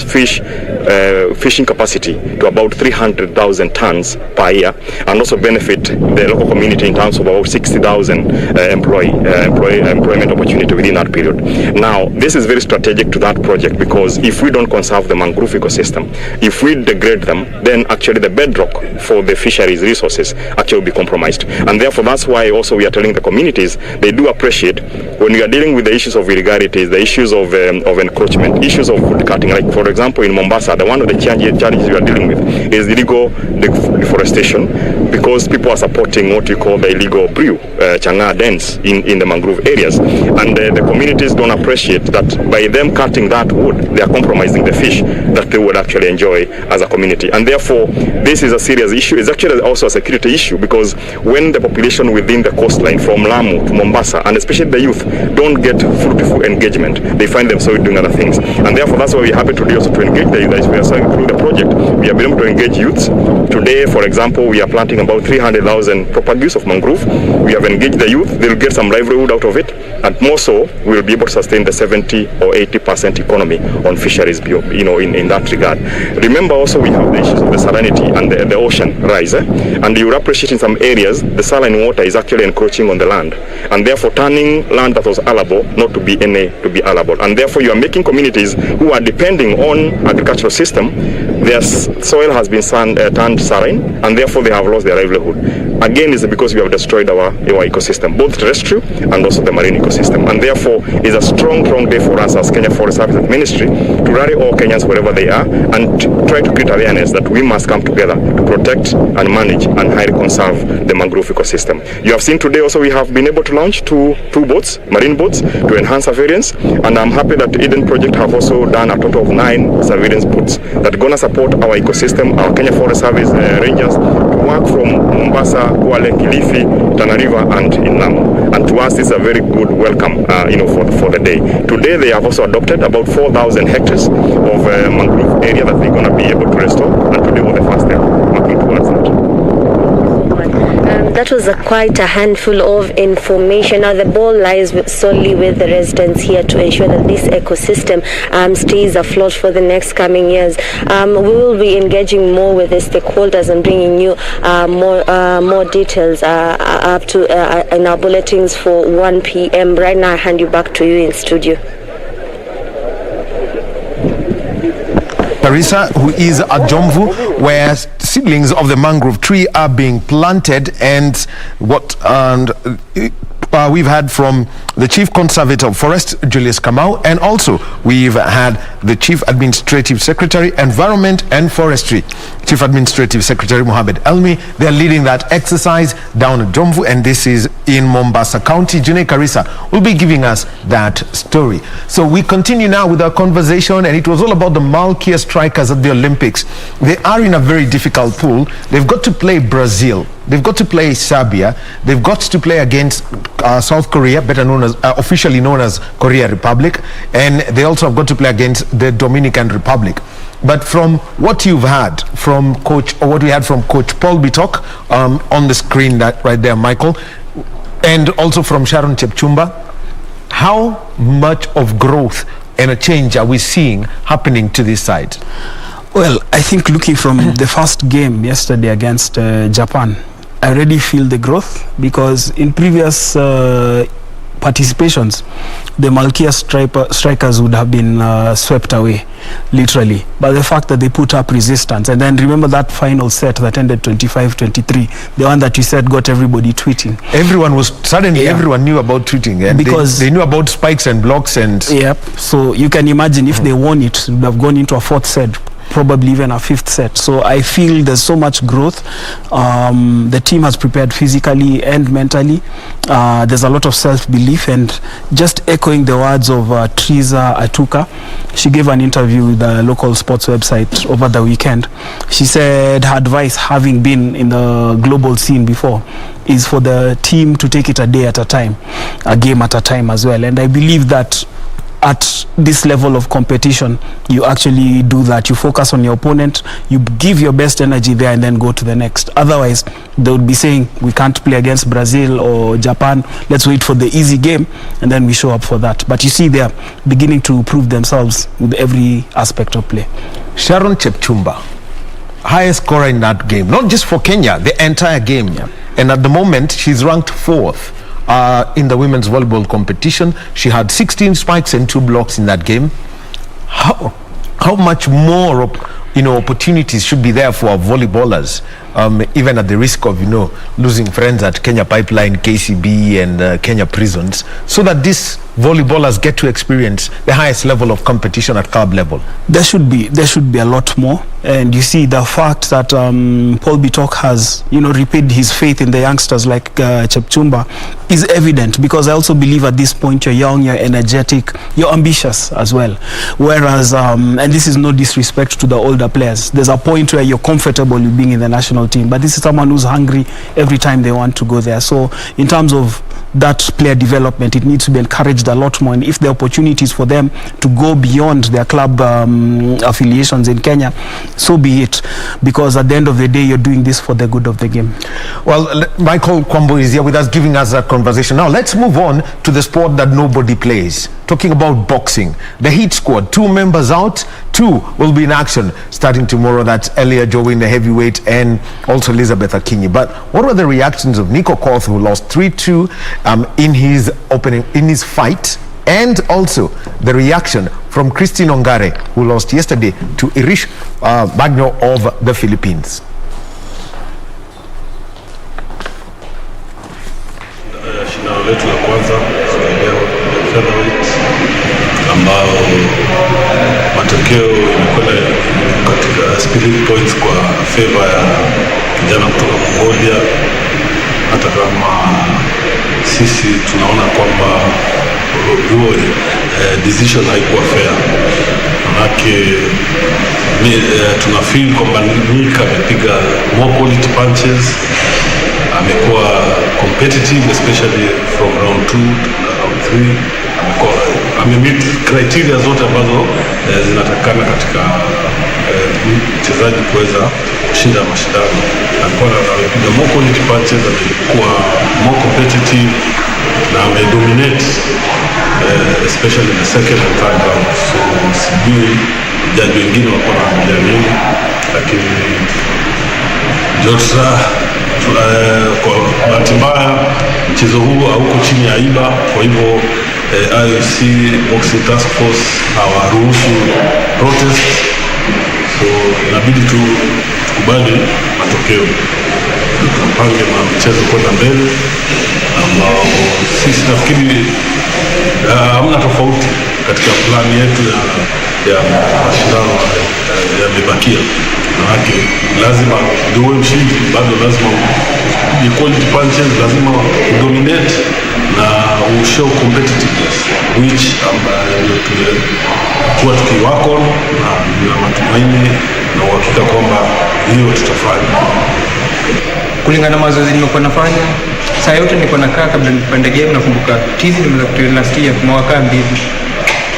fishing capacity to about 300,000 tons per year, and also benefit the local community in terms of about 60,000 employment opportunity within that period. Now, this is very strategic to that project, because if we don't conserve the mangrove ecosystem, if we degrade them, then actually the bedrock for the fisheries resources actually will be compromised. And therefore, that's why also we are telling the communities, they do appreciate when we are dealing with the issues of irregularities, the issues of encroachment, issues of wood cutting. Like, for example, in Mombasa, one of the challenges we are dealing with is illegal deforestation, because people are supporting what you call the illegal brew, chang'aa dens in the mangrove areas. And the communities don't appreciate that by them cutting that wood, they are compromising the fish that they would actually enjoy as a community. And therefore, this is a serious issue. It's actually also a security issue, because when the population within the coastline from Lamu to Mombasa, and especially the youth, don't get fruitful engagement, they find themselves doing other things. And therefore, that's why we happen today also to engage the youth. As we are saying through the project, we have been able to engage youths. Today, for example, we are planting about 300,000 propagules of mangrove. We have engaged the youth. They'll get some livelihood out of it, and more so, we'll be able to sustain the 70 or 80% economy on fisheries, in that regard. Remember also, we have the issues of the salinity and the ocean rise, and you will appreciate in some areas the saline water is actually encroaching on the land, and therefore turning land that was allowable not to be allowable. And therefore, you are making communities who are depending on agricultural system, their soil has been turned saline, and therefore they have lost their livelihood. Again, it's because we have destroyed our ecosystem, both terrestrial and also the marine ecosystem. And therefore, it's a strong day for us as Kenya Forest Services Ministry to rally all Kenyans wherever they are, and try to create awareness that we must come together to protect and manage and highly conserve the mangrove ecosystem. You have seen today also we have been able to launch two boats, marine boats, to enhance surveillance, and I'm happy that Eden Project have also done a total of 9 surveillance boats that are going to support our ecosystem, our Kenya Forest Service Rangers, to work from Mombasa, Kwale, Kilifi, Tana River, and in Lamu. And to us, this is a very good welcome, for the day. Today, they have also adopted about 4,000 hectares of mangrove area that they're going to be able to restore, and today was the first step working towards that. That was quite a handful of information. Now the ball lies solely with the residents here to ensure that this ecosystem stays afloat for the next coming years. We will be engaging more with the stakeholders and bringing you more details up to in our bulletins for 1 p.m. Right now, I hand you back to you in studio. Carissa, who is at Jomvu, where seedlings of the mangrove tree are being planted, and we've had from the Chief Conservator of Forest, Julius Kamau, and also we've had the Chief Administrative Secretary, Environment and Forestry, Chief Administrative Secretary Mohamed Elmi. They're leading that exercise down at Jomvu, and this is in Mombasa County. June Carissa will be giving us that story. So we continue now with our conversation, and it was all about the Malkia strikers at the Olympics. They are in a very difficult pool. They've got to play Brazil. They've got to play Serbia. They've got to play against South Korea, better known as officially known as Korea Republic, and they also have got to play against the Dominican Republic. But from what you've had from Coach, or what we had from Coach Paul Bitok on the screen that right there, Michael, and also from Sharon Chepchumba, how much of growth and a change are we seeing happening to this side? Well, I think looking from the first game yesterday against Japan, I already feel the growth, because in previous participations, the Malkia strikers would have been swept away, literally. But the fact that they put up resistance, and then remember that final set that ended 25-23, the one that you said got everybody tweeting. Everyone was, suddenly everyone knew about tweeting, and because they knew about spikes and blocks and... Yep, so you can imagine if they won it, would have gone into a fourth set, probably even a fifth set. So I feel there's so much growth. The team has prepared physically and mentally. There's a lot of self-belief, and just echoing the words of Triza Atuka, she gave an interview with the local sports website over the weekend. She said her advice, having been in the global scene before, is for the team to take it a day at a time, a game at a time as well. And I believe that at this level of competition, you actually do that. You focus on your opponent, you give your best energy there, and then go to the next. Otherwise, they would be saying, we can't play against Brazil or Japan, let's wait for the easy game, and then we show up for that. But you see, they're beginning to prove themselves with every aspect of play. Sharon Chepchumba, highest scorer in that game, not just for Kenya, the entire game. Yeah. And at the moment, she's ranked 4th. In the women's volleyball competition. She had 16 spikes and 2 blocks in that game. How much more opportunities should be there for our volleyballers, even at the risk of losing friends at Kenya Pipeline, KCB and Kenya Prisons, so that these volleyballers get to experience the highest level of competition at club level? There should be a lot more. And you see the fact that Paul Bitok has repaid his faith in the youngsters like Chepchumba is evident, because I also believe at this point you're young, you're energetic, you're ambitious as well. Whereas and this is no disrespect to the older players, there's a point where you're comfortable with being in the national team, but this is someone who's hungry every time they want to go there. So in terms of that player development, it needs to be encouraged a lot more, and if there are opportunities for them to go beyond their club affiliations in Kenya, so be it, because at the end of the day you're doing this for the good of the game. Well, Michael Kwambo is here with us giving us a conversation. Now let's move on to the sport that nobody plays, talking about boxing. The Heat squad, 2 members out, 2 will be in action starting tomorrow. That's Elia Joe in the heavyweight and also Elizabeth Akinyi. But what were the reactions of Nico Koth, who lost 3-2 in his fight, and also the reaction from Christine Ongare, who lost yesterday to Irish Bagno of the Philippines? Shindano letu la kwanza leo featherweight, ambao matokeo imekwenda katika spirit points kwa favor ya kijana kutoka Mongolia, hata kama sisi tunaona kwamba huo decision haikuwa fair. Manake tuna feel kwamba Nick amepiga more quality punches, amekuwa competitive especially from round 2 to round 3, amemeet criteria zote ambazo zinatakana katika mchezaji kuweza kushinda mashindano. Alikuwa amepiga more quality punches, amekuwa more competitive na amedominate especially in the second and third round. So sijui jaji wengine wako wanaangalia nini, lakini Jotsa kwa bahati mbaya mchezo huu hauko chini ya IBA, kwa hivyo IOC Boxing Task Force hawaruhusu protest, so inabidi tukubali matokeo, tupange mchezo kwenda mbele, ambao sisi nafikiri hamna tofauti katika plani yetu ya mashindano yamebakia. Manake lazima ndio mshindi, bado lazima upige quality punches, lazima dominate na show competitiveness, which tumekuwa tukiwako na matumaini na uhakika kwamba hiyo tutafanya. Kulingana na mazoezi nimekuwa nafanya, saa yote nilikuwa nakaa kabla nipande game. Nakumbuka tizi nimeweza kutrain last year kwa mwaka 2.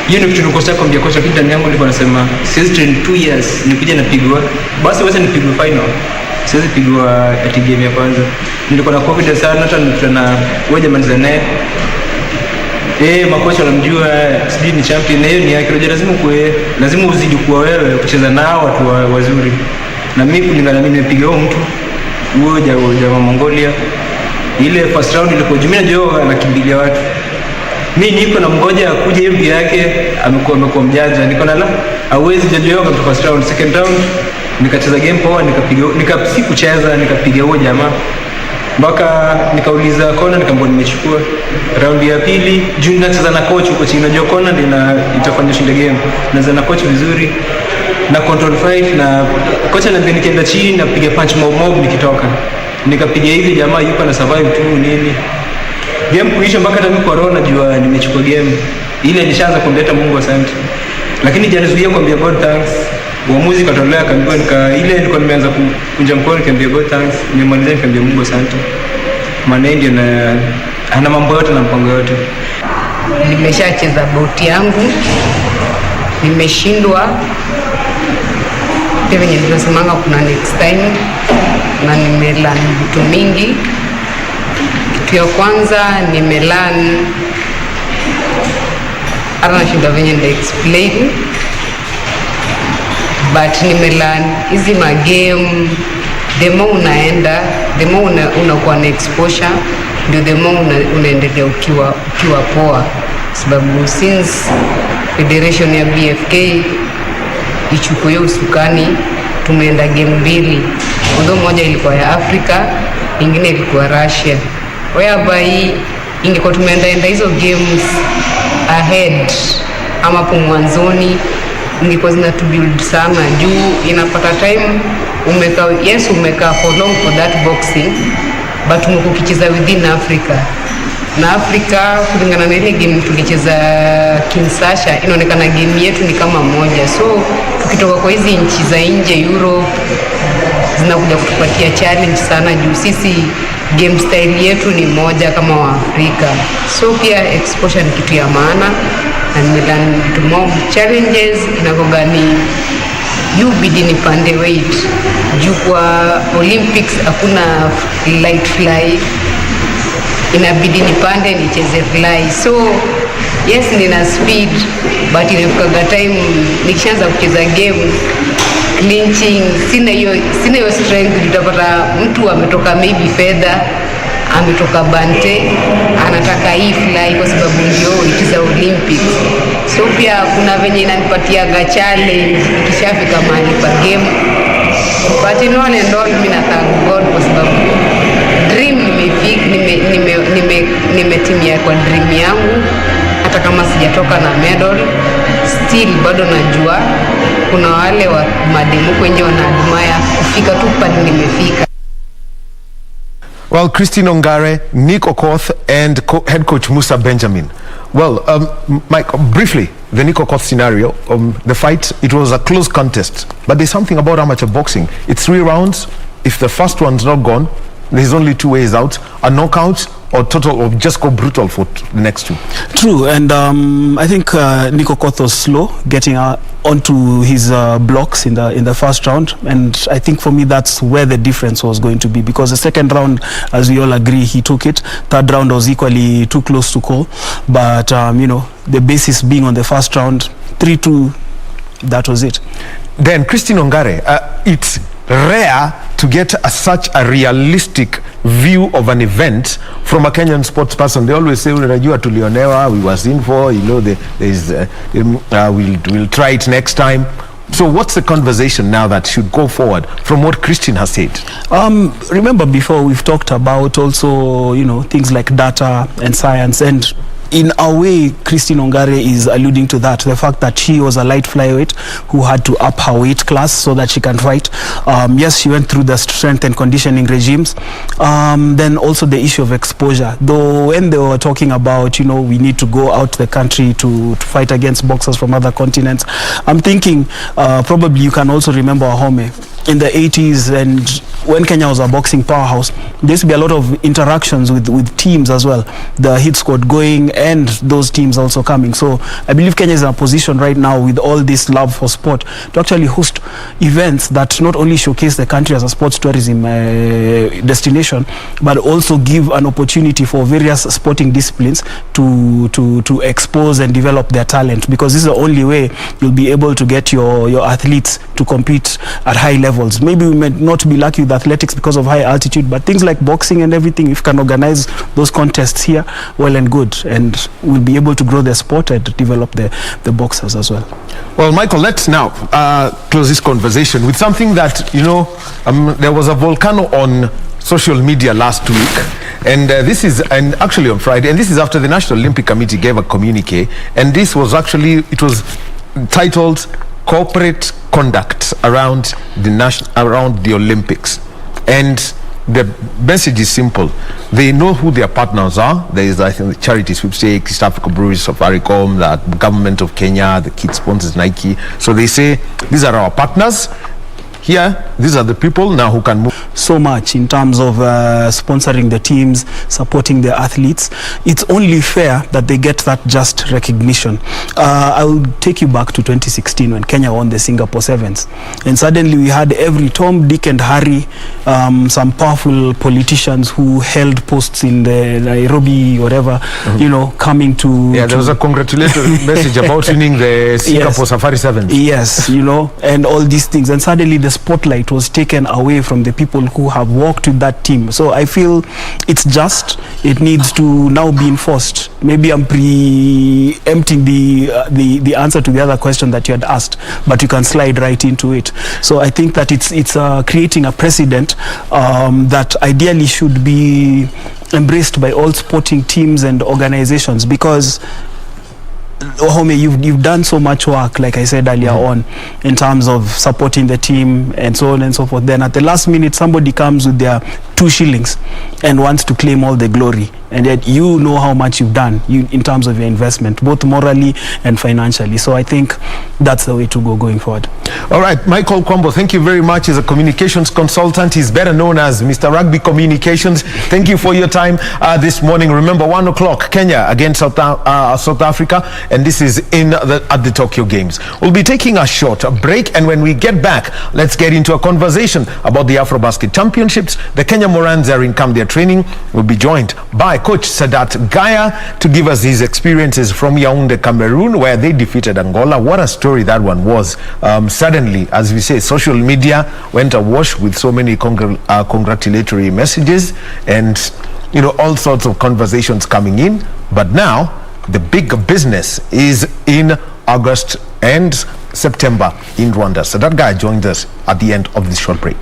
Hiyo ni kitu nilikosa kwambia kocha kitu ndani yangu, nilikuwa nasema siwezi train 2 years nikuja napigwa, basi wacha nipigwe final, siwezi pigwa ati game ya kwanza. Nilikuwa na confidence sana, hata nikutana wewe jamani zane makocha wanamjua sijui ni champion, na hiyo ni yake. Lazima uzidi kuwa wewe kucheza nao watu wazuri, na mimi kulingana mimi nimepiga huyo mtu huyo jamaa Mongolia. Ile first round ilikuwa jumia najua anakimbilia watu, Mimi niko na mgoja akuje MB yake amekuwa mjanja. Niko na hawezi jaji yangu kwa first round, second round nikacheza game poa, sikucheza nikapiga huo jamaa. Mpaka nikauliza kona nikamwambia nimechukua. Round ya pili juu nacheza na coach huko chini, najua kona ndio itafanya shinde game. Nacheza na coach vizuri na control fight, na coach ananiambia nikienda chini napiga punch mob nikitoka. Nikapiga hivi jamaa yuko na survive tu nini. Game kuisha mpaka hata mimi corona jua nimechukua game. Ile nishaanza kumleta Mungu asante. Lakini janizuia kuambia God thanks. Uamuzi katolea kaambiwa ile nilikuwa nimeanza kunja mkono nikamwambia God thanks. Nimemaliza nikamwambia Mungu asante. Maana ndio na ana mambo yote na mpango yote. Nimeshacheza boti yangu. Nimeshindwa. Pia venye tunasemanga kuna next time, na nimelearn vitu mingi. Kitu ya kwanza nimelearn, hata nashinda venye nda explain, but nimelearn hizi magame, the more unaenda, the more unakuwa na exposure, ndio the more unaendelea ukiwa poa. Sababu since federation ya BFK ichukue usukani, tumeenda game 2. Moja ilikuwa ya Afrika, ingine ilikuwa Russia. Whereby ingekuwa tumeenda hizo games ahead ama hapo mwanzoni, ingekuwa zinatubuild sana juu inapata time umekaa for long for that boxing, but umekuwa ukicheza within Africa. Na Afrika kulingana na ile game tulicheza Kinshasa, inaonekana game yetu ni kama moja. So tukitoka kwa hizi nchi za nje Europe zinakuja kutupatia challenge sana juu sisi game style yetu ni moja kama wa Afrika. So pia exposure ni kitu ya maana, na nimelearn vitu more challenges inakoga ni bidi nipande weight juu kwa Olympics hakuna light fly, inabidi nipande nicheze fly. So yes nina speed, but inafikaga time nikishaanza kucheza game clinching, sina hiyo strength. Utapata mtu ametoka maybe fedha, ametoka bante, anataka hii fly kwa sababu ndio ikiza Olympics. So pia kuna venye inanipatiaga challenge ikishafika mahali pa game, but in all and all mimi na thank God kwa sababu dream nimetimia kwa dream yangu. Hata kama sijatoka na medal, still bado najua kuna wale wa mademu kwenye wanaadmire kufika tu pale nimefika. Well, Christine Ongare, Nick Okoth, and head coach Musa Benjamin. Well, Mike, briefly, the Nick Okoth scenario, the fight, it was a close contest. But there's something about amateur boxing. It's 3 rounds. If the first one's not gone, there's only 2 ways out: a knockout or total, or just go brutal for the next 2. True, and I think Nick Okoth was slow getting onto his blocks in the first round, and I think for me that's where the difference was going to be, because the second round, as we all agree, he took it. Third round was equally too close to call, but the basis being on the first round, 3-2, that was it. Then Christine Ongare, it's rare to get such a realistic view of an event from a Kenyan sports person. They always say, unajua tulionewa, we was in for, we'll try it next time. So what's the conversation now that should go forward from what Christine has said? Remember before we've talked about also, things like data and science, and in a way, Christine Ongare is alluding to that, the fact that she was a light flyweight who had to up her weight class so that she can fight. Yes, she went through the strength and conditioning regimes. Then also the issue of exposure. Though when they were talking about, we need to go out the country to fight against boxers from other continents, I'm thinking probably you can also remember Wahome in the 80s, and when Kenya was a boxing powerhouse, there used to be a lot of interactions with teams as well. The hit squad going and those teams also coming. So I believe Kenya is in a position right now with all this love for sport to actually host events that not only showcase the country as a sports tourism destination, but also give an opportunity for various sporting disciplines to expose and develop their talent, because this is the only way you'll be able to get your athletes to compete at high level levels. Maybe we may not be lucky with athletics because of high altitude, but things like boxing and everything, if we can organize those contests here, well and good, and we'll be able to grow the sport and develop the boxers as well. Well, Michael, let's now close this conversation with something that, you know, there was a volcano on social media last week, and this is, and actually on Friday, and this is after the National Olympic Committee gave a communique, and this was actually, it was titled Corporate Conduct around the Olympics. And the message is simple. They know who their partners are. There is, I think, the charity sweepstakes, East Africa Breweries, Safaricom, the government of Kenya, the kid sponsors Nike. So they say, these are our partners. Here, these are the people now who can move. So much in terms of sponsoring the teams, supporting the athletes. It's only fair that they get that just recognition. I will take you back to 2016 when Kenya won the Singapore Sevens. And suddenly we had every Tom, Dick and Harry, some powerful politicians who held posts in the Nairobi, whatever, you know, coming to... Yeah, there was a congratulatory message about winning the Singapore Safari Sevens. Yes, you know, and all these things. And suddenly the spotlight was taken away from the people who have worked with that team. So I feel it's just, it needs to now be enforced. Maybe I'm preempting the answer to the other question that you had asked, but you can slide right into it. So I think that it's creating a precedent that ideally should be embraced by all sporting teams and organizations, because Wahome, you've done so much work, like I said earlier on, in terms of supporting the team and so on and so forth. Then at the last minute, somebody comes with their 2 shillings and wants to claim all the glory. And yet you know how much you've done in terms of your investment, both morally and financially. So I think that's the way to go going forward. All right, Michael Kwambo, thank you very much. He's a communications consultant. He's better known as Mr. Rugby Communications. Thank you for your time this morning. Remember, 1 o'clock, Kenya against South Africa, and this is at the Tokyo Games. We'll be taking a short break, and when we get back, let's get into a conversation about the Afrobasket Championships. The Kenya Morans are in camp. They're training. We'll be joined by Coach Sadat Gaya to give us his experiences from Yaounde, Cameroon, where they defeated Angola. What a story that one was. Suddenly, as we say, social media went awash with so many congratulatory messages and, you know, all sorts of conversations coming in. But now, the big business is in August and September in Rwanda. So that guy joined us at the end of this short break.